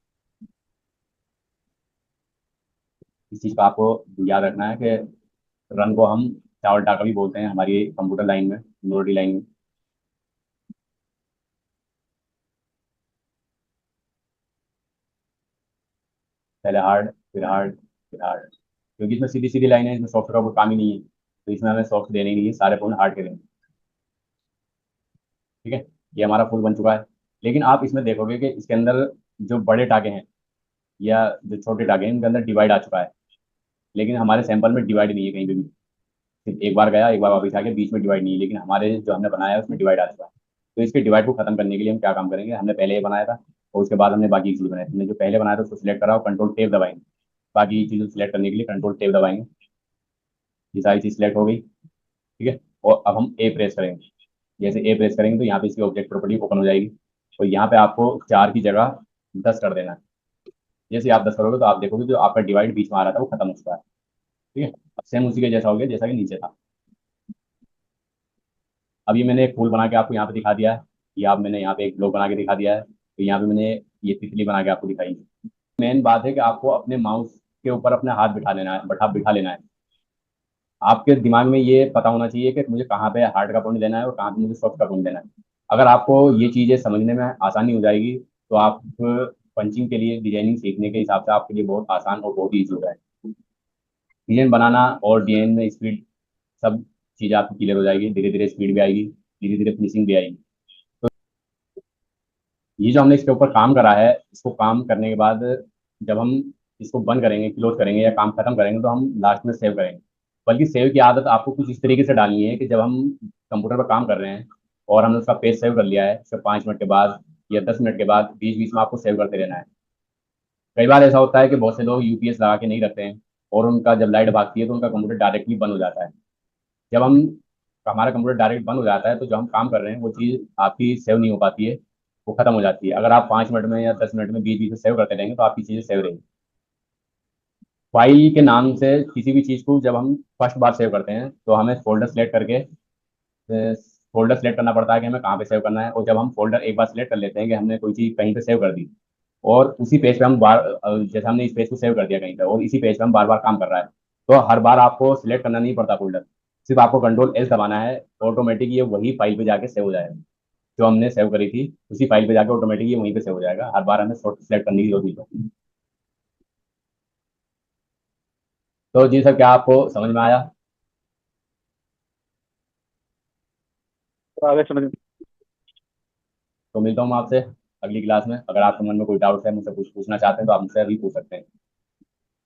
इस चीज़ का आपको याद रखना है कि रन को हम चावल टाका भी बोलते हैं हमारी कंप्यूटर लाइन में, मेलोडी लाइन में। पहले हार्ड, फिर हार्ड, फिर हार्ड, क्योंकि इसमें सीधी सीधी लाइन है, इसमें सॉफ्टवेयर का कोई काम ही नहीं है, तो इसमें हमें सॉफ्ट देने ही नहीं है, सारे फोन हार्ड के देंगे। ठीक है, ये हमारा फुल बन चुका है। लेकिन आप इसमें देखोगे कि इसके अंदर जो बड़े टाके हैं या जो छोटे टाके हैं इनके अंदर डिवाइड आ चुका है, लेकिन हमारे सैंपल में डिवाइड नहीं है कहीं पे भी। सिर्फ एक बार गया, एक बार वापस आ गया, बीच में डिवाइड नहीं है, लेकिन हमारे जो हमने बनाया है उसमें डिवाइड आ चुका है। तो इसके डिवाइड को खत्म करने के लिए हम क्या काम करेंगे, हमने पहले ये बनाया था और उसके बाद हमने बाकी चीज़ बनाई। हमने जो पहले बनाया था उसको सिलेक्ट करा और कंट्रोल टेप दबाएंगे। बाकी चीज़ों को सिलेक्ट करने के लिए कंट्रोल टेप दबाएंगे। ये सारी चीज़ सिलेक्ट हो गई। ठीक है, और अब हम ए प्रेस करेंगे। जैसे ए प्रेस करेंगे तो यहाँ पे इसकी ऑब्जेक्ट प्रॉपर्टी ओपन हो जाएगी। तो यहाँ पे आपको 4 की जगह 10 कर देना है। जैसे आप 10 करोगे तो आप देखोगे जो आपका डिवाइड बीच में आ रहा था वो खत्म हो चुका है। ठीक है, अब सेम उसी के जैसा हो गया जैसा कि नीचे था। अब ये मैंने एक फूल बना के आपको यहाँ पे दिखा दिया है, या आप मैंने यहाँ पे एक ब्लॉक बना के दिखा दिया है, तो यहाँ पे मैंने ये तितली बना के आपको दिखाई है। मेन बात है कि आपको अपने माउस के ऊपर अपने हाथ बिठा लेना है, बिठा लेना है। आपके दिमाग में ये पता होना चाहिए कि मुझे कहाँ पे हार्ड का पॉइंट देना है और कहाँ पे मुझे सॉफ्ट का पॉइंट देना है। अगर आपको ये चीज़ें समझने में आसानी हो जाएगी तो आप पंचिंग के लिए, डिजाइनिंग सीखने के हिसाब से आपके लिए बहुत आसान और बहुत ईजी हो जाएगा। डिजाइन बनाना और डिजाइन में स्पीड, सब चीज़ें आपकी क्लियर हो जाएगी। धीरे धीरे स्पीड भी आएगी, धीरे धीरे फिनिशिंग भी आएगी। तो ये जो हमने इसके ऊपर काम करा है, इसको काम करने के बाद जब हम इसको बंद करेंगे, क्लोज करेंगे या काम खत्म करेंगे तो हम लास्ट में सेव करेंगे। बल्कि सेव की आदत आपको कुछ इस तरीके से डालनी है कि जब हम कंप्यूटर पर काम कर रहे हैं और हमने उसका पेज सेव कर लिया है, उसके 5 मिनट के बाद या 10 मिनट के बाद बीच बीच में आपको सेव करते रहना है। कई बार ऐसा होता है कि बहुत से लोग यूपीएस लगा के नहीं रखते हैं और उनका जब लाइट भागती है तो उनका कंप्यूटर डायरेक्टली बंद हो जाता है। जब हम हमारा कंप्यूटर डायरेक्ट बंद हो जाता है तो जो हम काम कर रहे हैं वो चीज़ आपकी सेव नहीं हो पाती है, वो खत्म हो जाती है। अगर आप 5 मिनट में या 10 मिनट में बीच बीच में सेव करते रहेंगे तो आपकी चीज़ें सेव रहेंगी। फाइल के नाम से किसी भी चीज़ को जब हम फर्स्ट बार सेव करते हैं तो हमें फोल्डर सेलेक्ट करके फोल्डर सेलेक्ट करना पड़ता है कि हमें कहाँ पे सेव करना है। और जब हम फोल्डर एक बार सेलेक्ट कर लेते हैं कि हमने कोई चीज़ कहीं पे सेव कर दी, और उसी पेज पे हम बार जैसे हमने इस पेज को सेव कर दिया कहीं पे और इसी पेज पे हम बार बार काम कर रहा है, तो हर बार आपको सिलेक्ट करना नहीं पड़ता फोल्डर। सिर्फ आपको कंट्रोल एस दबाना है, ऑटोमेटिक ये वही फाइल पे जाके सेव हो जाएगा। जो हमने सेव करी थी उसी फाइल पे जाके ऑटोमेटिक ये वहीं पे सेव हो जाएगा, हर बार हमें सिलेक्ट करने की जरूरत नहीं पड़ती। तो जी सर, क्या आपको समझ में आया? तो आगे समझ। तो मिलता हूँ मैं आपसे अगली क्लास में। अगर आपके मन में कोई डाउट है, मुझसे कुछ पूछना चाहते हैं, तो आप मुझसे अभी पूछ सकते हैं।